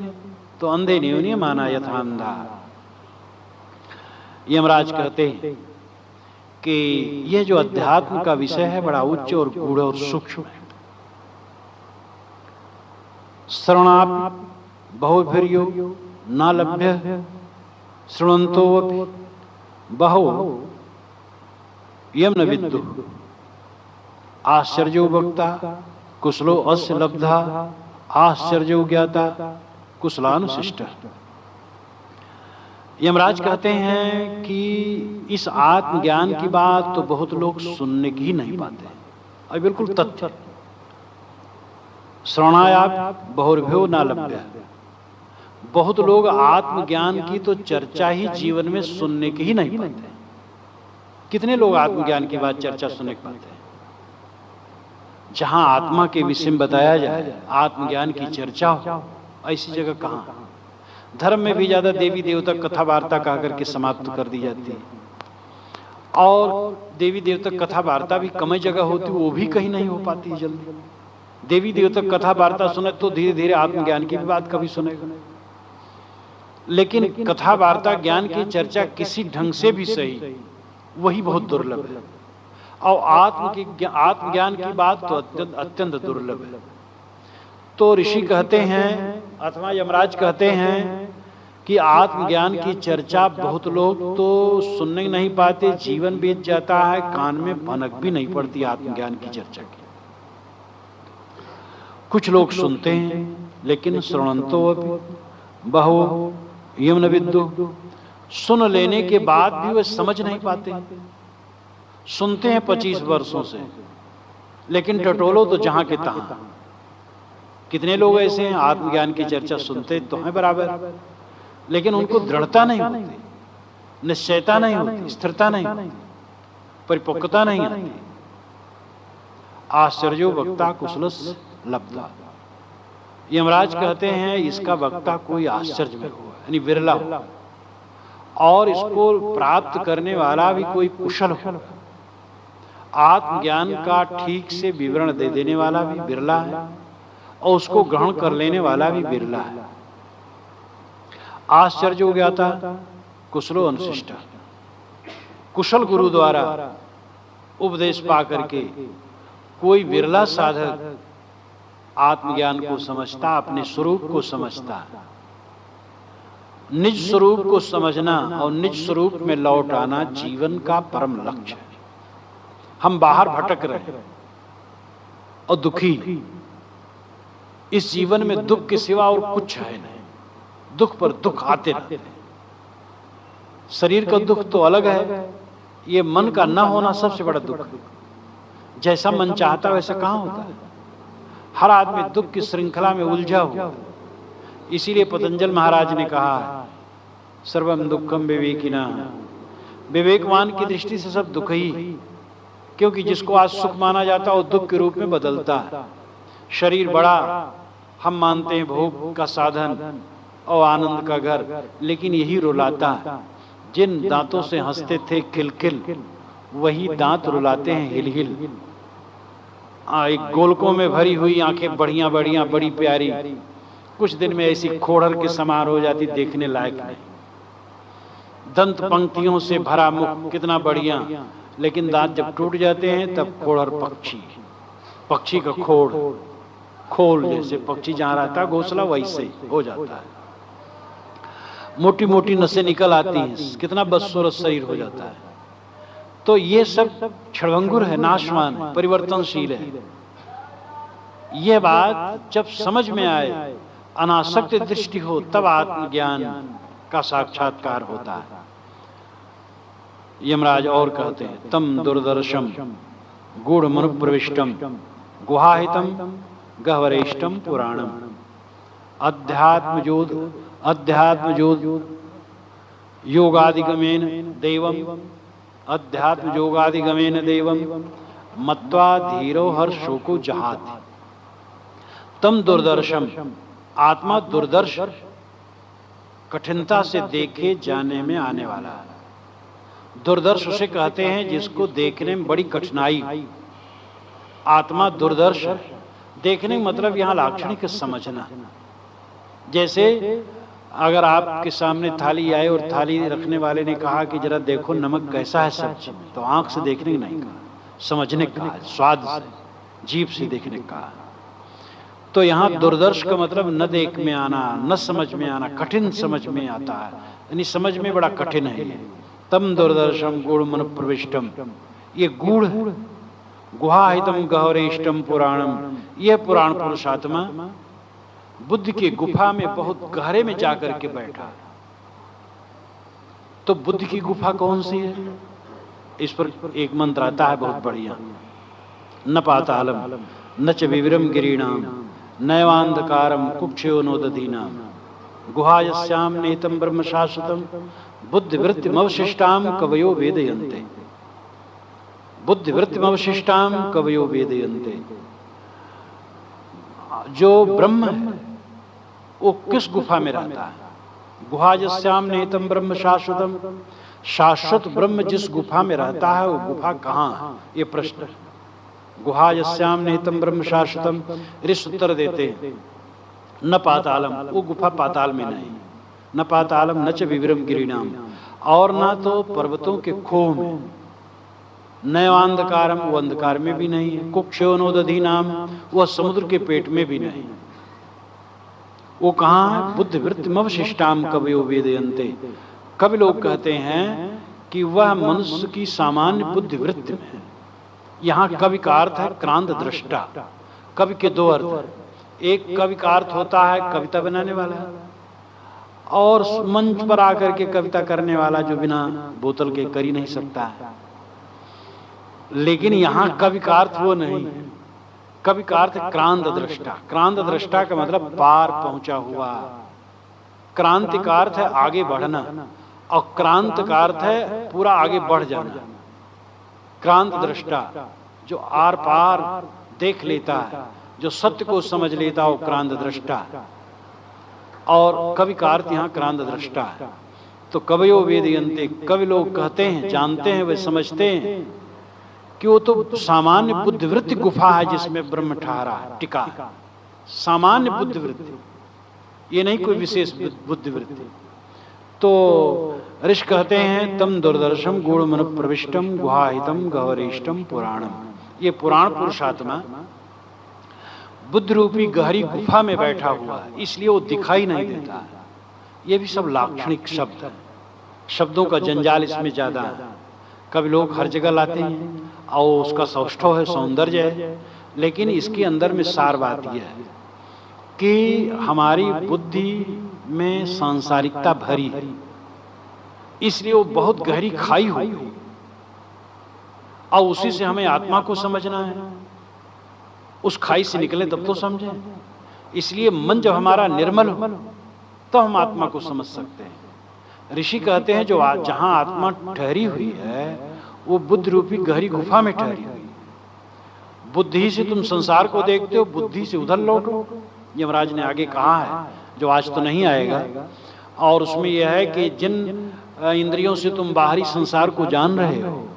हैं। तो अंधे नहीं माना यथा अंधा। यमराज कहते हैं कि यह जो अध्यात्म का विषय है बड़ा उच्च और गूढ़ और सूक्ष्म है। श्रवणात् बहुभिर्यो न लभ्य शृण्वन्तो बहु यम न विद्दु। आश्चर्यो वक्ता कुशलो अस्य लब्धा, आश्चर्यो ज्ञाता कुशलानुशिष्ट। यमराज कहते हैं कि इस आत्मज्ञान की बात तो बहुत लोग सुनने की ही नहीं पाते। और बिल्कुल तथ्य, श्रवणायात बहुर्भ्यो न लभ्य। बहुत लोग आत्मज्ञान की तो चर्चा ही जीवन में सुनने की ही नहीं पाते। कितने लोग आत्मज्ञान की बात चर्चा सुनने के पाते हैं? जहां आत्मा के विषय में बताया जाए, आत्मज्ञान की चर्चा हो, ऐसी जगह कहां? धर्म में भी ज्यादा देवी देवता कथा वार्ता कहा करके समाप्त कर दी जाती है। और देवी देवता कथा वार्ता भी कम जगह होती, वो भी कहीं नहीं हो पाती जल्दी। देवी देवता कथा वार्ता सुने तो धीरे धीरे आत्मज्ञान की भी बात कभी सुनेगा। लेकिन कथा वार्ता ज्ञान की चर्चा किसी ढंग से भी सही, वही बहुत दुर्लभ है। और आत्मज्ञान की बात तो अत्यंत दुर्लभ है। तो ऋषि कहते हैं अथवा यमराज कहते हैं कि आत्मज्ञान की चर्चा बहुत लोग तो सुनने नहीं पाते, जीवन बीत जाता है, कान में भनक भी नहीं पड़ती आत्मज्ञान की चर्चा की। कुछ लोग सुनते हैं लेकिन श्रवणंतो बहु यम न विद्दु। सुन लेने के बाद भी वे समझ नहीं पाते। सुनते हैं 25 वर्षों से, लेकिन टटोलो तो जहां के तहां। कितने लोग ऐसे हैं आत्मज्ञान की चर्चा सुनते तो हैं बराबर, लेकिन उनको दृढ़ता नहीं होती, निश्चयता नहीं होती, स्थिरता नहीं होती, परिपक्वता नहीं आती। आश्चर्यो वक्ता कुशलस लब्धा। यमराज कहते हैं इसका वक्ता कोई आश्चर्य में हो, यानी विरला हो, और इसको प्राप्त करने वाला भी कोई कुशल हो। आत्मज्ञान का ठीक से विवरण दे देने वाला भी बिरला है और उसको ग्रहण कर लेने वाला भी बिरला है। आश्चर्य हो गया था कुशलो अनुशिष्ट। कुशल गुरु द्वारा उपदेश पा करके कोई विरला साधक आत्मज्ञान को समझता, अपने स्वरूप को समझता। निज स्वरूप को समझना और निज स्वरूप में लौट आना जीवन का परम लक्ष्य है। हम बाहर भटक रहे हैं और दुखी, इस जीवन में दुख के सिवा और कुछ है नहीं। दुख पर दुख आते रहते हैं। शरीर का दुख तो अलग है, ये मन का ना होना सबसे बड़ा दुख। जैसा मन चाहता वैसा कहां होता है। हर आदमी दुख की श्रृंखला में उलझा हुआ। इसीलिए पतंजल महाराज ने कहा सर्वम दुखम विवेकिना विवेकवान की दृष्टि से सब दुख ही, क्योंकि जिसको आज सुख माना जाता है वो दुख के रूप में बदलता है। शरीर बड़ा हम मानते हैं भोग का साधन और आनंद का घर, लेकिन यही रुलाता है। जिन दांतों से हंसते थे खिलखिल, वही दांत रुलाते हैं हिल हिल। एक गोलकों में भरी हुई आंखें बढ़िया बढ़िया बड़ी प्यारी, कुछ दिन में ऐसी खोड़र के समान हो जाती, देखने लायक नहीं। दंत पंक्तियों से भरा मुख कितना बढ़िया, लेकिन दांत जब टूट जाते हैं तब खोड़र पक्षी का खोल जैसे पक्षी जहां रहता है घोंसला वैसे हो जाता है। मोटी मोटी नसें निकल आती हैं, कितना बदसूरत शरीर हो जाता है। तो ये सब क्षणभंगुर है, नाशवान है, परिवर्तनशील है। यह बात जब समझ में आए, अनासक्त दृष्टि हो, तब आत्मज्ञान का साक्षात्कार होता है। यमराज और कहते हैं, तम दुर्दर्शम गूढ़ मनु प्रविष्टम गुहाहितम गह्वरेष्टम पुराणम अध्यात्मजोद योगादिगमेन देवम मत्वा धीरो हर्षोको जहाति। तम दुर्दर्शम, आत्मा दुर्दर्श, कठिनता से देखे जाने में आने वाला है। दुर्दर्श उसे कहते हैं जिसको देखने में बड़ी कठिनाई। आत्मा दुर्दर्श, देखने का मतलब यहाँ लाक्षणिक समझना। जैसे अगर आपके सामने थाली आए और थाली रखने वाले ने कहा कि जरा देखो नमक कैसा है सब्जी में, तो आंख से देखने का नहीं कहा, समझने का, स्वाद से, जीभ से देखने का। तो यहाँ दुर्दर्श का मतलब न देख में आना, न समझ में आना, कठिन समझ में आता है, यानी समझ में बड़ा कठिन है ये। तम दुर्दर्शम गूढ़ मनु प्रविष्टम, ये गूढ़ है। गुहाहितम गह्वरेष्टम पुराणम, यह पुराण पुरुषात्मा बुद्ध की गुफा में बहुत गहरे में जाकर के बैठा। तो बुद्ध की गुफा कौन सी है? इस पर एक मंत्र आता है बहुत बढ़िया, न पातालम न च विवरम गिरीणाम नैवांधकारम कुक्षयो नोदधीनाम गुहायस्याम नेतम ब्रह्म शाश्वतम बुद्धिवृत्तिमवशिष्टाम कवयो वेदयन्ते। बुद्धिवृत्तिमवशिष्टाम कवयो वेदयन्ते। जो ब्रह्म है वो किस गुफा में रहता है? गुहायस्याम नेतम ब्रह्म शाश्वतम, शाश्वत ब्रह्म जिस गुफा में रहता है वो गुफा कहाँ है? ये प्रश्न है। गुहायस्याम निहितम ब्रह्म शाश्वतम, ऋषि उत्तर देते हैं न पातालम, वो गुफा पाताल में नहीं, न पातालम न च विवरम गिरिणाम, और ना तो पर्वतों के खोह में, नैवांधकारम, वो अंधकार में भी नहीं है, कुक्षयोनोदधीनाम, वह समुद्र के पेट में भी नहीं। वो कहाँ है? बुद्धिवृत्तिमवशिष्टाम कवयो वेदयन्ते। कवि लोग कहते हैं कि वह मनुष्य की सामान्य बुद्धिवृत्ति में है। यहाँ कवि का अर्थ है क्रांत दृष्टा। कवि के दो अर्थ, एक कवि का अर्थ होता है कविता बनाने वाला, और मंच पर आकर के कविता करने वाला जो बिना बोतल के कर ही नहीं सकता है। लेकिन यहाँ कवि का अर्थ वो नहीं है। कवि का अर्थ क्रांत दृष्टा। क्रांत दृष्टा का मतलब पार पहुंचा हुआ। क्रांति का अर्थ है आगे बढ़ना, और क्रांत का अर्थ है पूरा आगे बढ़ जाना। क्रांत दृष्टा जो आर पार देख लेता है, जो सत्य को समझ लेता है, वो क्रांत दृष्टा। और कवि का अर्थ यहाँ क्रांत दृष्टा है। तो कवयो वेदयन्ते, कवि लोग कहते हैं, जानते हैं, वे समझते हैं कि वो तो सामान्य बुद्धिवृत्ति गुफा है जिसमें ब्रह्म ठहरा है, टिका। सामान्य बुद्धिवृत्ति, ये नहीं कोई विशेष बुद्धिवृत्ति। तो ऋषि कहते हैं तम दुर्दर्शम गूढ़ मनु प्रविष्टम गुहाहितम गह्वरेष्टम पुराणम। ये पुराण पुरुषात्मा बुद्ध रूपी गहरी गुफा में बैठा हुआ है, इसलिए वो दिखाई नहीं देता है। ये भी सब लाक्षणिक शब्द है, शब्दों का जंजाल इसमें ज्यादा है। कभी लोग हर जगह लाते हैं और उसका सौष्ठव है, सौंदर्य है, लेकिन इसके अंदर में सार बात यह है कि हमारी बुद्धि में सांसारिकता भरी है, इसलिए वो बहुत गहरी खाई हुई है, और उसी से हमें आत्मा को समझना है। उस खाई से निकले तब तो समझें। इसलिए मन जब हमारा निर्मल हो तो हम आत्मा को समझ सकते हैं। ऋषि कहते हैं जो जहां आत्मा ठहरी हुई है वो बुद्धि रूपी गहरी गुफा में ठहरी हुई है। बुद्धि से तुम संसार को देखते हो, बुद्धि से उधर लौटो। यमराज ने आगे कहा है जो आज तो नहीं आएगा, और उसमें यह है कि जिन इंद्रियों से तुम बाहरी संसार को जान रहे हो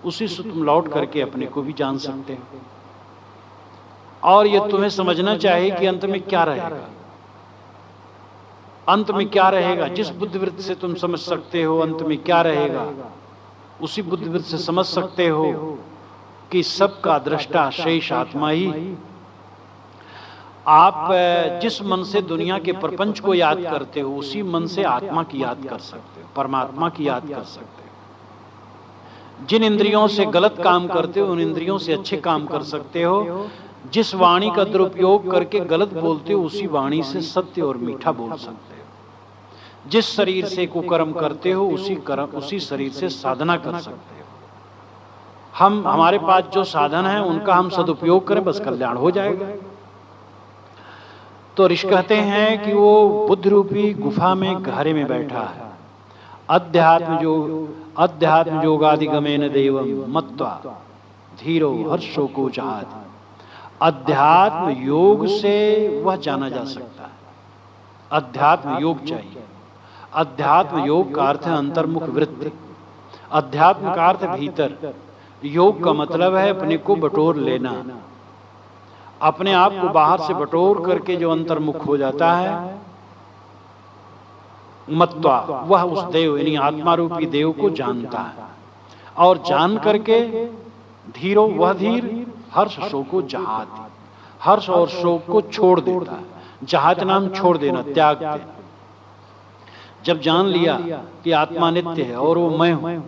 उसी से तुम लौट करके अपने को भी जान सकते हो। और ये तुम्हें समझना चाहिए कि अंत में क्या रहेगा, अंत में क्या रहेगा। जिस बुद्धिवृत्ति से तुम समझ सकते हो अंत में क्या रहेगा, उसी बुद्धिवृत्ति से समझ सकते हो कि सबका दृष्टा शेष आत्मा ही। आप जिस मन से दुनिया के प्रपंच को याद करते हो उसी मन से आत्मा की याद कर सकते हो, परमात्मा की याद कर सकते हो। जिन इंद्रियों से गलत काम करते हो उन इंद्रियों से अच्छे काम कर सकते हो। जिस वाणी का दुरुपयोग करके गलत बोलते हो उसी वाणी से सत्य और मीठा बोल सकते हो। जिस शरीर से कुकर्म करते हो उसी शरीर से साधना कर सकते हो। हमारे पास जो साधन है उनका हम सदुपयोग करें, बस कल्याण हो जाएगा। तो ऋषि कहते हैं कि वो बुद्ध रूपी गुफा में गहरे में बैठा है। अध्यात्म योगादिगमेन देवम मत्वा धीरो हर्षो को जहाति। अध्यात्म योग से वह जाना जा सकता है। अध्यात्म योग चाहिए। अध्यात्म योग का अर्थ है अंतर्मुख वृत्ति। अध्यात्म का अर्थ भीतर। योग का मतलब है अपने को बटोर लेना, अपने आप को बाहर से बटोर करके जो अंतर्मुख हो जाता है। मत्वा वह उस देव यानी आत्मा रूपी देव को जानता है, और जान करके धीरो वह धीर हर्ष शोक को जहाति, हर्ष और शोक को छोड़ देता है। जहात नाम छोड़ देना, त्याग देना। जब जान लिया कि आत्मा नित्य है और वो मैं हूं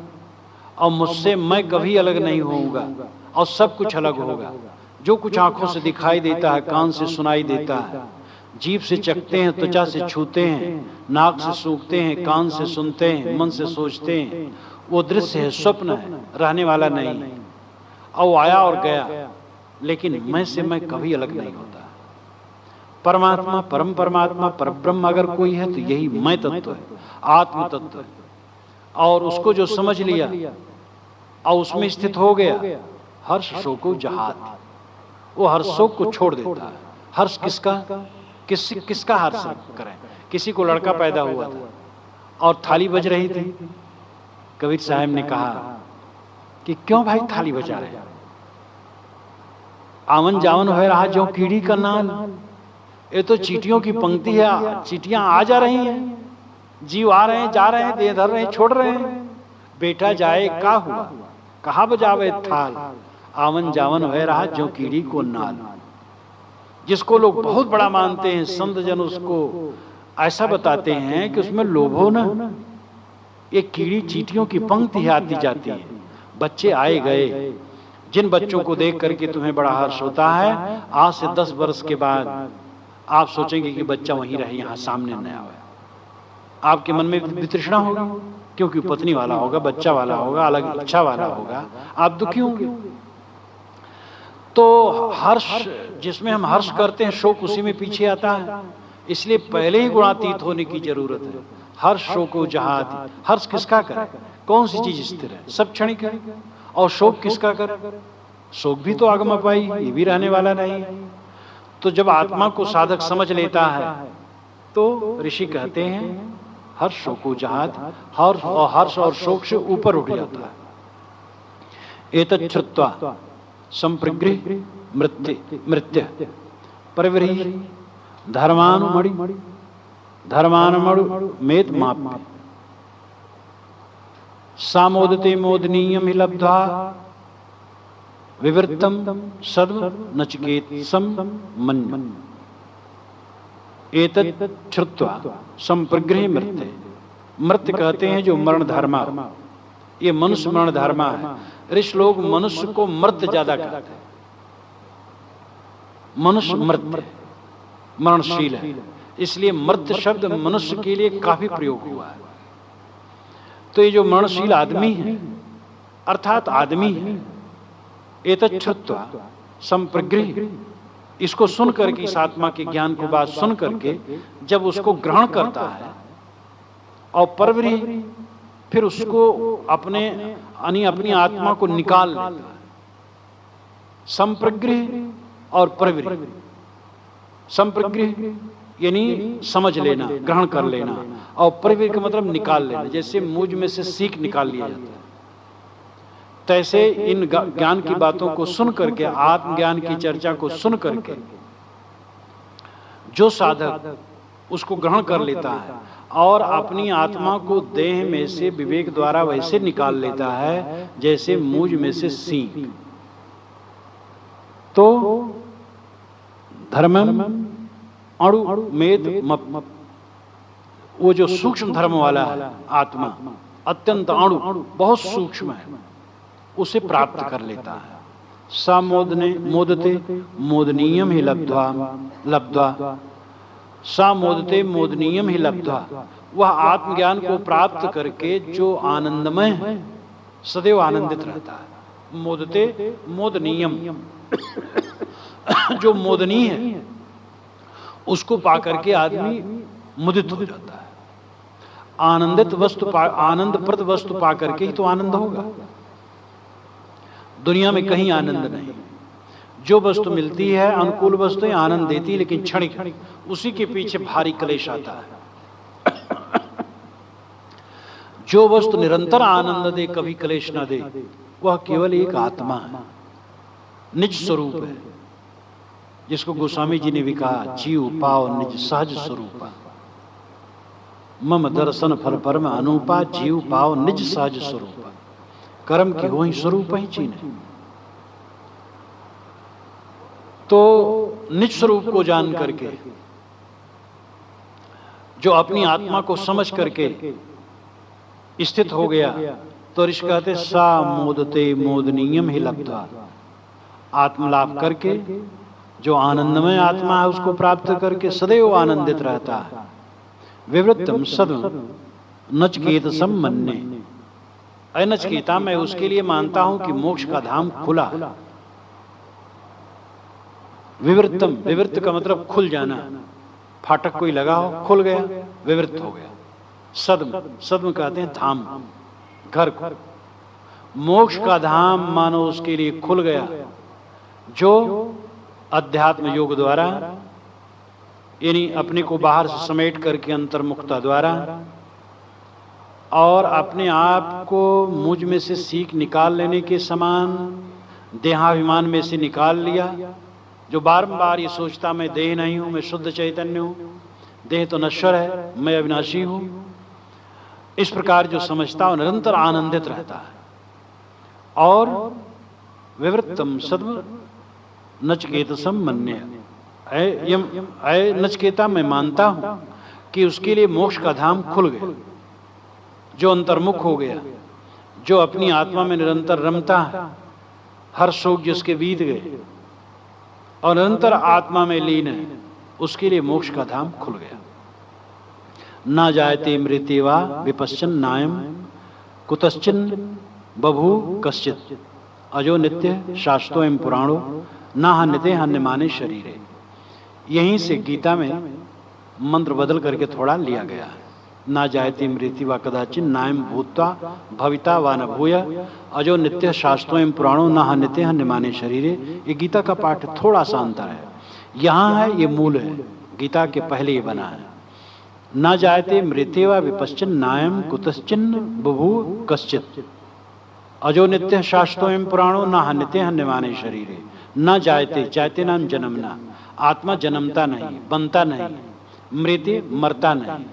और मुझसे मैं कभी अलग नहीं होऊंगा और सब कुछ अलग होगा। जो कुछ आंखों से दिखाई देता है, कान से सुनाई देता है, जीभ से चखते हैं, त्वचा से छूते हैं, नाक से सूंघते हैं, कान से सुनते हैं, मन से सोचते हैं, वो दृश्य है, स्वप्न है, रहने वाला नहीं। और आया और गया, लेकिन मैं से मैं कभी अलग नहीं होता। परमात्मा, परम परमात्मा, परब्रह्म अगर कोई है तो यही मैं तत्व है, आत्म तत्व है। और उसको जो समझ लिया और उसमें स्थित हो गया, हर्ष शोक को जहात, वो हर्ष शोक को छोड़ देता है। हर्ष किसका हर्ष करें। किसी को लड़का पैदा हुआ था और थाली बज रही थी। कबीर साहब ने कहा कि क्यों भाई थाली बजा रहे, आवन जावन हो रहा जो कीड़ी का नाल। ये तो चींटियों की पंक्ति है, चींटियां आ जा रही हैं, जीव आ रहे हैं, जा रहे हैं, देह धर रहे हैं, छोड़ रहे हैं। बेटा जाए का हुआ, कहा बजावे थाल, आवन जावन हो रहा जो कीड़ी को नाल। जिसको लोग बहुत बड़ा मानते हैं, संत जन उसको ऐसा बताते हैं कि उसमें लोभो ना, ये कीड़ी चींटियों की पंक्ति आती जाती है। बच्चे आए गए, जिन बच्चों को देख करके तुम्हें बड़ा हर्ष होता है, आज से 10 वर्ष के बाद आप सोचेंगे कि बच्चा वहीं रहे, यहाँ सामने न आए। आपके मन में वितृष्णा होगी, क्योंकि पत्नी वाला होगा, बच्चा वाला होगा, अलग इच्छा वाला होगा, आप दुखी होंगे। तो हर्ष, जिसमें हम हर्ष करते हैं, शोक उसी में पीछे आता है। इसलिए पहले ही गुणातीत होने की जरूरत है। हर्ष शोक को जहाती। हर्ष किसका करे, कौन सी चीज स्थिर है, सब क्षणिक है। और शोक किसका करे, शोक भी तो आगम पाई, ये भी रहने वाला नहीं है। तो जब आत्मा को साधक समझ लेता है तो ऋषि कहते हैं हर्ष शोक को जहात, हर्ष और शोक से ऊपर उठ जाता है। एतत् श्रुत्वा संप्रगृह मृत्य परिव्रीहि धर्मानुमणु मेत माप्य सामोदते मोदनीयम हि लब्ध्वा विवृत्तम सद्म नचिकेतसम मन्य। एतत् श्रुत्वा संप्रगृह मृत्य कहते हैं जो मरण धर्मा, ये मनुष्य मरण धर्मा है। ऋषि लोग मनुष्य को मृत्य ज्यादा कहते हैं। मनुष्य मृत्य मरणशील है, इसलिए मृत्य शब्द मनुष्य के लिए काफी प्रयोग हुआ है। तो ये जो मरणशील आदमी है, अर्थात आदमी है, एतत् श्रुत्वा संप्रगृह, इसको सुन करके, इस आत्मा के ज्ञान को बात सुन करके जब उसको ग्रहण करता है और परवृत्ति फिर उसको अपनी आत्मा को निकाल लेता है। संप्रगृह और प्रवृत्ति, संप्रगृह यानी समझ लेना, ग्रहण कर लेना, और प्रवृत्ति का मतलब निकाल लेना। जैसे मुझ में से सीख निकाल लिया जाता है, तैसे इन ज्ञान की बातों को सुन करके, आत्मज्ञान की चर्चा को सुन करके जो साधक उसको ग्रहण कर लेता है और अपनी आत्मा को देह में से विवेक द्वारा वैसे निकाल लेता है जैसे मूज में से सीख, तो धर्मम अणु मेद मप, वो जो सूक्ष्म धर्म वाला है आत्मा, अत्यंत अणु, बहुत सूक्ष्म है, उसे प्राप्त कर लेता है। सा मोदते मोदनीयम ही लब्ध्वा, सा मोदते मोदनीयम ही लब्ध्वा, वह आत्मज्ञान को प्राप्त करके जो आनंदमय है, सदैव आनंदित रहता है। मोदते मोदनीयम, जो मोदनीय है उसको पाकर के आदमी मुदित हो जाता है। आनंदित वस्तु आनंदप्रद वस्तु पाकर के ही तो आनंद होगा। दुनिया में कहीं आनंद नहीं। जो वस्तु मिलती है अनुकूल वस्तु आनंद देती है, लेकिन क्षणिक, उसी के पीछे भारी क्लेश आता है। जो वस्तु निरंतर आनंद दे, कभी क्लेश न दे, वह केवल एक आत्मा है, निज स्वरूप है, जिसको गोस्वामी जी ने भी कहा, जीव पाओ निज सहज स्वरूप, मम दर्शन फल परम अनुपा, जीव पाओ निज सहज स्वरूप, कर्म की वही स्वरूप ही चीने। तो निज स्वरूप को जान करके, जो अपनी आत्मा को समझ करके स्थित हो गया, तो ऋषि कहते सा मोदते मोदनीयम ही लब्ध्वा, आत्मलाभ करके जो आनंदमय आत्मा है उसको प्राप्त करके सदैव आनंदित रहता है। विवृत्तम सद्म नचकेतसम मन्ये, अय नचकेता, मैं उसके लिए मानता हूं कि मोक्ष का धाम खुला। विवृत्तम, विवृत्त का मतलब खुल जाना, फाटक कोई लगा हो, खुल गया, विवृत्त हो गया। सद्म, सद्म कहते हैं धाम, घर को। मोक्ष का धाम मानो उसके लिए खुल गया, जो अध्यात्म योग द्वारा, यानी अपने को बाहर से समेट करके अंतर्मुखता द्वारा, और अपने आप को मुझ में से सीख निकाल लेने के समान देहाभिमान में से निकाल लिया, जो बारंबार ये सोचता मैं देह नहीं हूं, मैं शुद्ध चैतन्य हूं, देह तो नश्वर है, मैं अविनाशी हूं, इस प्रकार जो समझता है निरंतर आनंदित रहता है। और विवृत्तम सद्म नचकेतसम मन्ये, ऐ नचकेता, मैं मानता हूं कि उसके लिए मोक्ष का धाम खुल गया, जो अंतर्मुख हो गया, जो अपनी आत्मा में निरंतर रमता है, हर शोक जिसके बीत गए और निरंतर आत्मा में लीन है, उसके लिए मोक्ष का धाम खुल गया। ना जायते मृत्यवा विपश्चन नायम कुतश्चिन बभू कश्चित, अजो नित्य शाश्वतो एवं पुराणो ना हन्यते हन्यमाने शरीरे। यहीं से गीता में मंत्र बदल करके थोड़ा लिया गया है। ना जायते मृत्यु व कदाचिन नायम भूत्वा भविता व न भूय, अजो नित्य शाश्वतो एवं पुराणो न हन्यते हन्यमाने शरीरे। ये गीता का पाठ थोड़ा सा अंतर है, यहाँ है, ये मूल है, गीता के पहले ही बना है। ना जायते मृत्यु व विपश्चिन नायम कुतश्चिन बभू कश्चित, अजो नित्य शाश्वतो एवं पुराणो न हन्यते हन्यमाने शरीरे। न जायते, जायते नाम जन्मना, आत्मा जन्मता नहीं, बनता नहीं, मृत्यु मरता नहीं।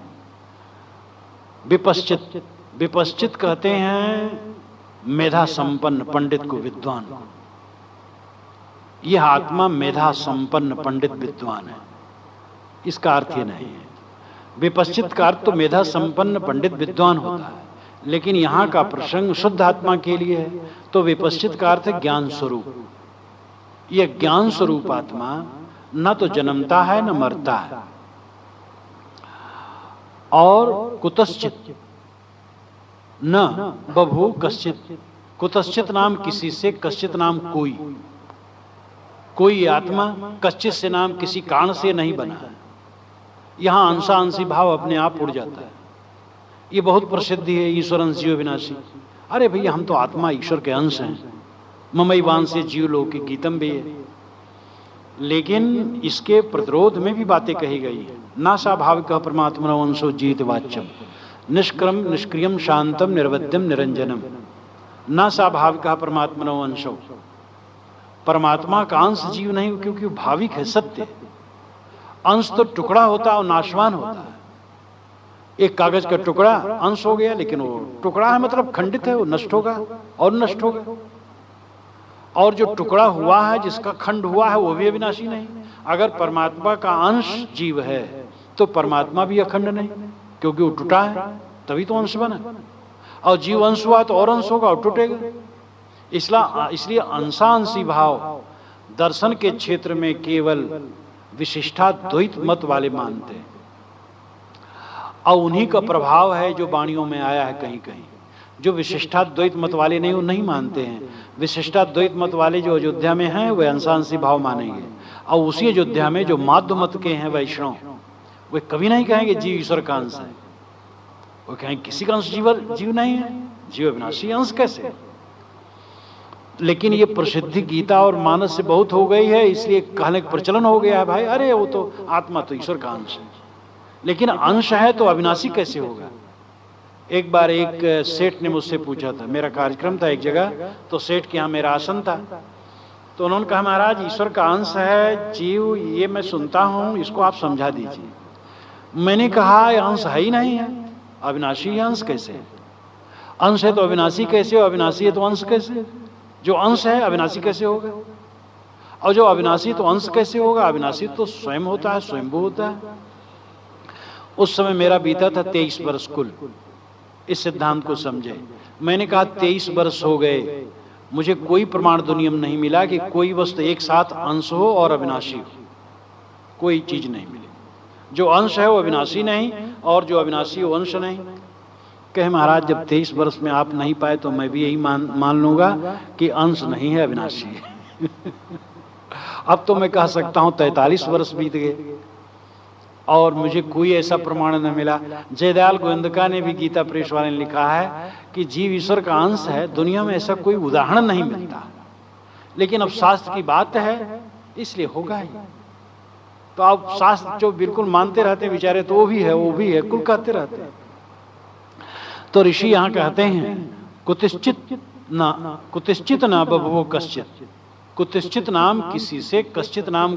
विपश्चित, विपश्चित कहते हैं मेधा संपन्न पंडित को, विद्वान को। यह आत्मा मेधा संपन्न पंडित विद्वान है, इसका अर्थ ये नहीं है। विपश्चित का अर्थ तो मेधा संपन्न पंडित विद्वान होता है, लेकिन यहाँ का प्रसंग शुद्ध आत्मा के लिए है, तो विपश्चित का अर्थ है ज्ञान स्वरूप। यह ज्ञान स्वरूप आत्मा न तो जन्मता है न मरता है। और कुतश्चित न बभू कश्चित, कुतश्चित नाम किसी से, कश्चित नाम कोई, कोई आत्मा कश्चित से नाम किसी कारण से नहीं बना है। यहां अंशा अंशी भाव अपने आप उड़ जाता है। ये बहुत प्रसिद्धि है, ईश्वर अंश जीव विनाशी। अरे भैया हम तो आत्मा ईश्वर के अंश हैं, ममैवांसे जीव लोके गीतम भी है। लेकिन इसके प्रतिरोध में भी बातें कही गई है। ना स्वाभाविक परमात्मा अंशो जीत वाच्यम निष्क्रम निष्क्रियम शांतम निर्वध्यम निरंजनम। ना स्वाभाविक परमात्मा अंशो, परमात्मा का अंश जीव नहीं, क्योंकि भाविक है, सत्य। अंश तो टुकड़ा होता है और नाशवान होता है। एक कागज का टुकड़ा अंश हो गया, लेकिन वो टुकड़ा है मतलब खंडित है, वो नष्ट होगा और नष्ट होगा। और जो टुकड़ा हुआ है, जिसका खंड हुआ है, वो भी अविनाशी नहीं। अगर परमात्मा का अंश जीव है तो परमात्मा भी अखंड नहीं, क्योंकि वो टूटा है तभी तो अंश बना। और जीव अंश हुआ तो और अंश होगा और टूटेगा। इसलिए अंशांशी भाव दर्शन के क्षेत्र में केवल विशिष्टाद्वैत मत वाले मानते हैं, और उन्हीं का प्रभाव है जो वाणियों में आया है कहीं कहीं। जो विशिष्टाद्वैत मत वाले नहीं, वो नहीं मानते हैं। विशिष्टाद्वैत मत वाले जो अयोध्या में हैं वे अंशांशी भाव मानेंगे, और उसी अयोध्या में जो माध्व मत के हैं वैष्णव, वे कभी नहीं कहेंगे जीव ईश्वर का अंश है। वो कहेंगे किसी का अंश जीव नहीं है, जीव अविनाशी अंश कैसे। लेकिन ये प्रसिद्धि गीता और मानस से बहुत हो गई है, इसलिए कहने का प्रचलन हो गया है, भाई अरे वो तो आत्मा तो ईश्वर का अंश है, लेकिन अंश है तो अविनाशी कैसे होगा। एक बार एक सेठ ने मुझसे पूछा था, मेरा कार्यक्रम था एक जगह, तो सेठ के यहाँ मेरा आसन था, तो उन्होंने कहा महाराज ईश्वर का अंश है जीव, ये मैं सुनता हूँ, इसको आप समझा दीजिए। मैंने कहा ये अंश है ही नहीं है, अविनाशी अंश कैसे है। अंश है तो अविनाशी कैसे, अविनाशी है तो अंश कैसे। जो अंश है अविनाशी कैसे होगा, और जो अविनाशी तो अंश कैसे होगा। अविनाशी तो स्वयं होता है, स्वयंभू होता है। उस समय मेरा बीता था 23 वर्ष कुल इस सिद्धांत को समझे। मैंने कहा 23 वर्ष हो गए, मुझे कोई प्रमाण दुनिया में नहीं मिला कि कोई वस्तु एक साथ अंश हो और अविनाशी हो, कोई चीज नहीं मिली। जो अंश है वो अविनाशी नहीं, और जो अविनाशी वो अंश नहीं। कहे महाराज जब 23 वर्ष में आप नहीं पाए तो मैं भी यही मान लूंगा कि अंश नहीं है, अविनाशी है। अब तो मैं कह सकता हूं 43 वर्ष बीत गए और मुझे कोई ऐसा प्रमाण न मिला। जयदयाल गोविंदका ने भी गीता प्रेस वाले ने लिखा है कि जीव ईश्वर का अंश है, दुनिया में ऐसा कोई उदाहरण नहीं मिलता। लेकिन अब शास्त्र की बात है इसलिए होगा ही। तो आप शास्त्र जो बिल्कुल मानते रहते हैं बेचारे, तो वो भी है कुल कहते रहते हैं। तो ऋषि यहाँ कहते हैं कुतिश्चित ना बभवो कश्चित, कुतिश्चित नाम किसी से, कश्चित नाम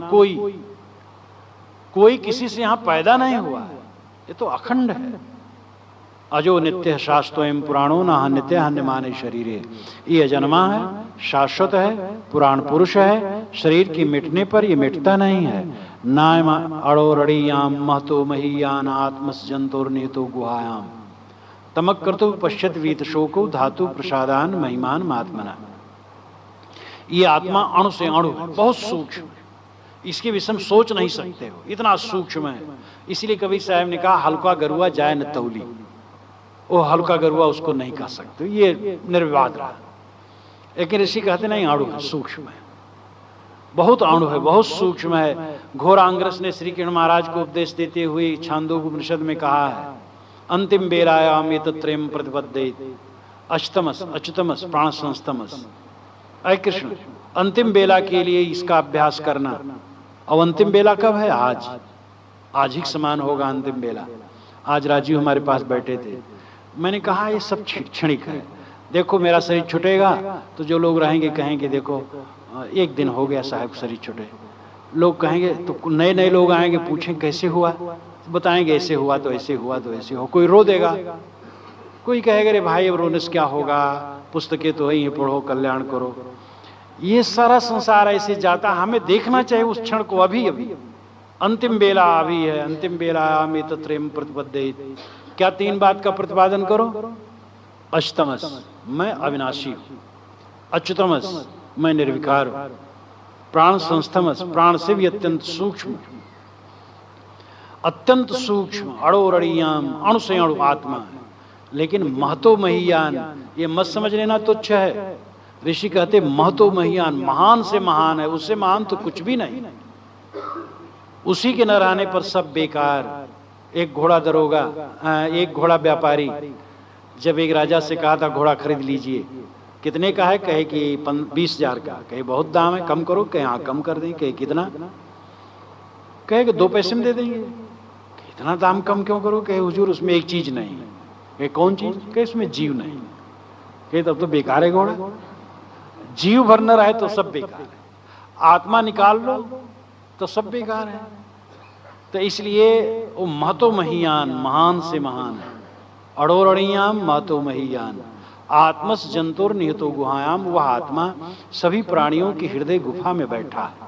कोई किसी से यहाँ पैदा नहीं हुआ है, ये तो अखंड है। अजो नित्य शाश्वतोयम पुराणो न नित्य हन्यमाने शरीरे। ये अजन्मा है, शाश्वत है, पुराण पुरुष है, शरीर की मिटने पर ये मिटता नहीं है। नायम अड़ोरड़ीयाम महतो महीयान आत्मस जंतुर्निहितो गुहायाम तमक कर्तु पश्यत वीत शोको धातु प्रसादान महिमान महात्मना। ये आत्मा अणु से अणु है, बहुत सूक्ष्म, इसके विषय में सोच नहीं सकते हो, इतना सूक्ष्म है। इसलिए कभी साहब ने कहा हल्का गरुआ जाए न तौली, वो हल्का गरुआ उसको नहीं कह सकते, ये निर्विवाद रहा। लेकिन ऋषि कहते नहीं अणु है, सूक्ष्म है, बहुत अणु है, बहुत सूक्ष्म है। घोरांग्रस ने श्री कृष्ण महाराज को उपदेश देते हुए छांदोग्य उपनिषद में कहा है अंतिम बेलायाम एतत्त्रयम् प्रतिपद्येत अष्टमस अच्युतमस प्राण संस्तमस। अय कृष्ण, अंतिम बेला के लिए इसका अभ्यास करना। और अंतिम बेला कब है? आज ही समान होगा अंतिम बेला। आज राजीव हमारे पास बैठे थे, मैंने कहा ये सब क्षणिक है। देखो मेरा शरीर छूटेगा तो जो लोग रहेंगे कहेंगे देखो एक दिन हो गया साहब शरीर छूटे। लोग कहेंगे तो नए नए लोग आएंगे, पूछें कैसे हुआ, बताएंगे ऐसे हुआ तो ऐसे हुआ तो ऐसे हो। कोई रो देगा, कोई कहेगा रे भाई अब रोने से क्या होगा, पुस्तकें तो वही है, पढ़ो कल्याण करो। ये सारा संसार ऐसे जाता, हमें देखना चाहिए उस क्षण को। अभी अंतिम बेला अभी है, अंतिम बेला में तत्रेम प्रतिपद्येत। क्या 3 बात का प्रतिपादन करो? अष्टमस, मैं अविनाशी हूँ। अच्युतमस, मैं निर्विकार हूँ। प्राण संस्थमस, प्राण से भी अत्यंत सूक्ष्म, अत्यंत सूक्ष्म, अड़ोरड़ियाम, अणु से अणु आत्मा है। लेकिन महतो महीयान, ये मत समझ लेना तुच्छ है। ऋषि कहते महतो महीयान, महान से महान है, उससे महान तो कुछ भी नहीं। उसी के न रहने पर सब बेकार। एक घोड़ा दरोगा, एक घोड़ा व्यापारी जब एक राजा से कहा था घोड़ा खरीद लीजिए, कितने का है? कहे कि 20,000 का। कहे बहुत दाम है, कम करो। कहे हाँ कम कर दें। कहे कितना? कहे कि 2 पैसे में दे देंगे। इतना दाम कम क्यों करो? कहे हुजूर उसमें एक चीज नहीं है। कहे कौन चीज? कहे इसमें जीव नहीं। कहे तब तो बेकार है घोड़ा, जीव भर न रहे तो सब बेकार है, आत्मा निकाल लो तो सब बेकार है। तो इसलिए वो महतो महियान, महान से महान है। अड़ोरड़ियाम महतो महियान, आत्मस जंतुर निहितो गुहायाम, वह आत्मा सभी प्राणियों की हृदय गुफा में बैठा है।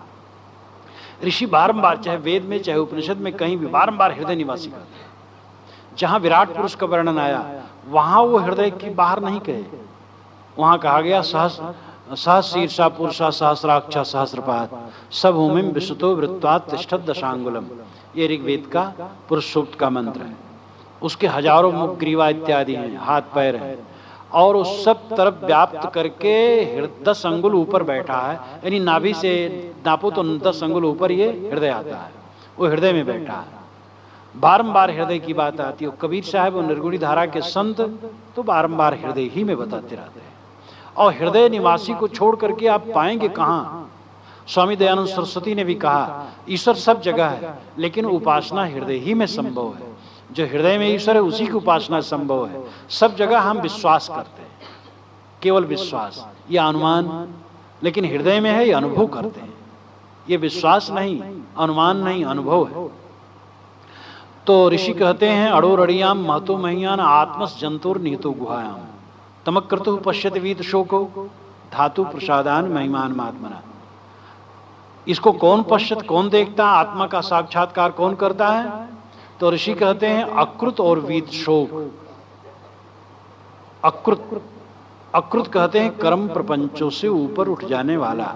ऋषि बारंबार, चाहे वेद में चाहे उपनिषद में, कहीं भी बारंबार हृदय निवासी कहते हैं। जहां विराट पुरुष का वर्णन आया वहां वो हृदय की बाहर नहीं कहे, वहां कहा गया सहस्रीर्षा पुरुषा सहस्राक्षा सहस्रपाद सभूमिम विशुतो वृत्तात् तिष्ठत् दशांगुलम। ये ऋग्वेद का पुरुष सूक्त का मंत्र है। उसके हजारों मुख, ग्रीवा इत्यादि हैं, हाथ पैर हैं, और उस सब तरफ व्याप्त करके 10 अंगुल ऊपर बैठा है। यानी नाभि से नापो तो 10 अंगुल ऊपर ये हृदय आता है, वो हृदय में बैठा है। बारंबार हृदय की बात आती है। कबीर साहब और निर्गुणी धारा के संत तो बारंबार हृदय ही में बताते रहते हैं। और हृदय निवासी को छोड़ करके आप पाएंगे कहाँ? स्वामी दयानंद सरस्वती ने भी कहा ईश्वर सब जगह है, लेकिन उपासना हृदय ही में संभव है। जो हृदय में ईश्वर है उसी की उपासना संभव है। सब जगह हम विश्वास करते हैं, केवल विश्वास, यह अनुमान, लेकिन हृदय में है ये अनुभव करते हैं। ये विश्वास नहीं, अनुमान नहीं, अनुभव है। तो ऋषि कहते हैं अड़ोरड़ियाम महतो महियान आत्मस जंतुर निहितो गुहायाम तमक्रतु पश्यति वीत शोको धातु प्रसादान महिमान महात्मना। इसको कौन पश्यत, कौन देखता है? आत्मा का साक्षात्कार कौन करता है? तो ऋषि कहते हैं अकृत और वीत शोक। अकृत, अकृत कहते हैं कर्म प्रपंचों से ऊपर उठ जाने वाला।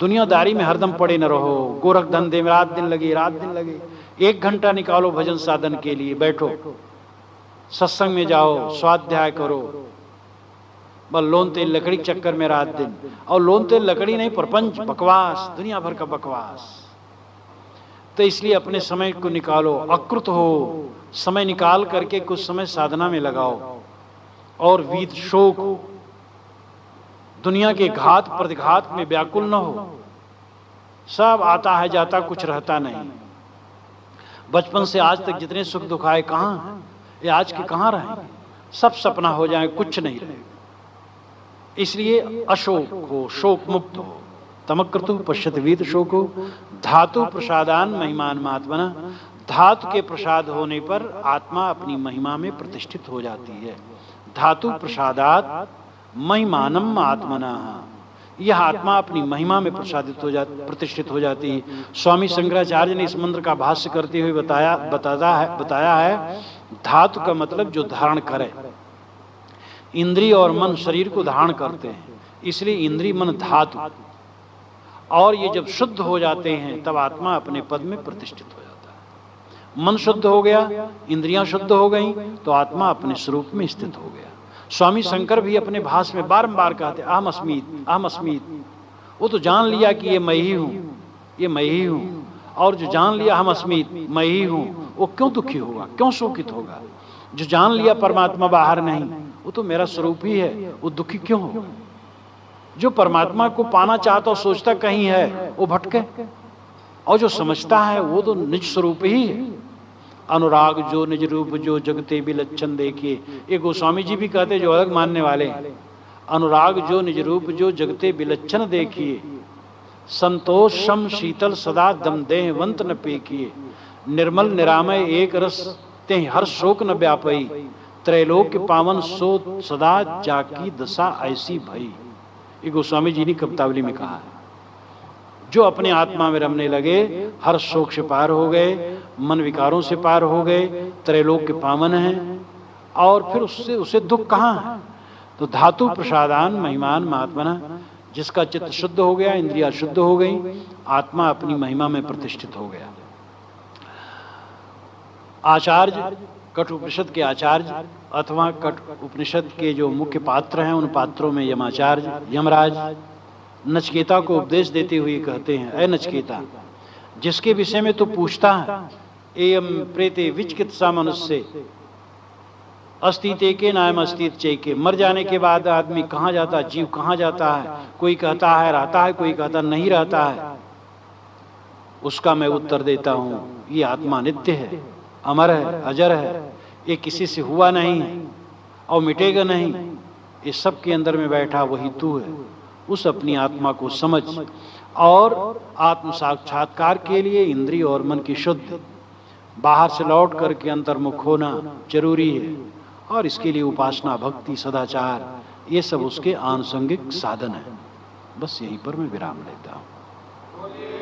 दुनियादारी में हरदम पड़े न रहो, गोरख धंधे में रात दिन लगे, रात दिन लगे। 1 घंटा निकालो भजन साधन के लिए, बैठो, सत्संग में जाओ, स्वाध्याय करो। बस लोन तेल लकड़ी चक्कर में रात दिन, और लोन तेल लकड़ी नहीं, प्रपंच, बकवास, दुनिया भर का बकवास। तो इसलिए अपने समय को निकालो, अकृत हो, समय निकाल करके कुछ समय साधना में लगाओ। और वीत शोक, दुनिया के घात प्रतिघात में व्याकुल न हो। सब आता है जाता, कुछ रहता नहीं। बचपन से आज तक जितने सुख दुख आए कहाँ? ये आज के कहाँ रहे? सब सपना हो जाए, कुछ नहीं रहे। इसलिए अशोक हो, शोक मुक्त हो। तमक्रतु पश्यति वीत शोको धातु प्रसादान महिमान महात्मना। धातु के प्रसाद होने पर आत्मा अपनी महिमा में प्रतिष्ठित हो जाती है। धातु प्रसादात महिमानम आत्मना, यह आत्मा अपनी महिमा में प्रतिष्ठित हो जाती है। स्वामी शंकराचार्य ने इस मंत्र का भाष्य करते हुए बताया है धातु का मतलब जो धारण करे। इंद्रिय और मन शरीर को धारण करते हैं, इसलिए इंद्रिय मन धातु। और ये जब शुद्ध हो जाते हैं तब आत्मा अपने पद में प्रतिष्ठित हो जाता है। मन शुद्ध हो गया, इंद्रियां शुद्ध हो गई, तो आत्मा अपने स्वरूप में स्थित हो गया। स्वामी शंकर भी अपने भाष्य में बारंबार कहते अहम अस्मीत, अहम अस्मीत। वो तो जान लिया कि ये मैं ही हूँ, ये मैं ही हूँ। और जो जान लिया अहम अस्मीत, मैं ही हूँ, वो क्यों दुखी होगा, क्यों शोकित होगा? जो जान लिया परमात्मा बाहर नहीं, वो तो मेरा स्वरूप ही है, वो दुखी क्यों होगा? जो परमात्मा को पाना चाहता और सोचता कहीं है, वो भटके। और जो समझता है वो तो निज स्वरूप ही है। अनुराग जो निज रूप जो जगते विलक्षण देखिए, ये गोस्वामी जी भी कहते जो अलग मानने वाले हैं। अनुराग जो निज रूप जो जगते विलक्षण देखिए, संतोष सम शीतल सदा दम देहवंत न पेकिए, निर्मल निरामय एक रस ते हर शोक न व्यापई, त्रैलोक्य पावन सो सदा जाकी दशा ऐसी भई। ये गोस्वामी जी ने कवितावली में कहा है। जो अपने आत्मा में रमने लगे, हर शोक से पार हो गए, मन विकारों से पार हो गए, त्रैलोक्य पावन हैं, और फिर उससे दुख कहाँ है? तो धातु प्रसादान महिमान महात्मना, जिसका चित्त शुद्ध हो गया, इंद्रियां शुद्ध हो गई, आत्मा अपनी महिमा में प्रतिष्ठित हो गया। आचार्य, कठ उपनिषद के आचार्य अथवा कठ उपनिषद के जो मुख्य पात्र हैं, उन पात्रों में यमाचार्य, यमराज नचकेता को उपदेश देते हुए कहते हैं, अय नचकेता, जिसके विषय में तू पूछता है एयम प्रेते विचिकित्सा मनुष्य अस्तित्व के नाम अस्तित्व चैके। मर जाने के बाद आदमी कहाँ जाता है, जीव कहाँ जाता है? कोई कहता है रहता है, कोई कहता नहीं रहता है। उसका मैं उत्तर देता हूँ, ये आत्मा नित्य है, अमर है, अजर है, ये किसी से हुआ नहीं है और मिटेगा नहीं। ये सब के अंदर में बैठा वही तू है। उस अपनी आत्मा को समझ और आत्म साक्षात्कार के लिए इंद्रिय और मन की शुद्ध, बाहर से लौट करके अंतर्मुख होना जरूरी है। और इसके लिए उपासना, भक्ति, सदाचार, ये सब उसके आनुषंगिक साधन है। बस यहीं पर मैं विराम लेता हूँ।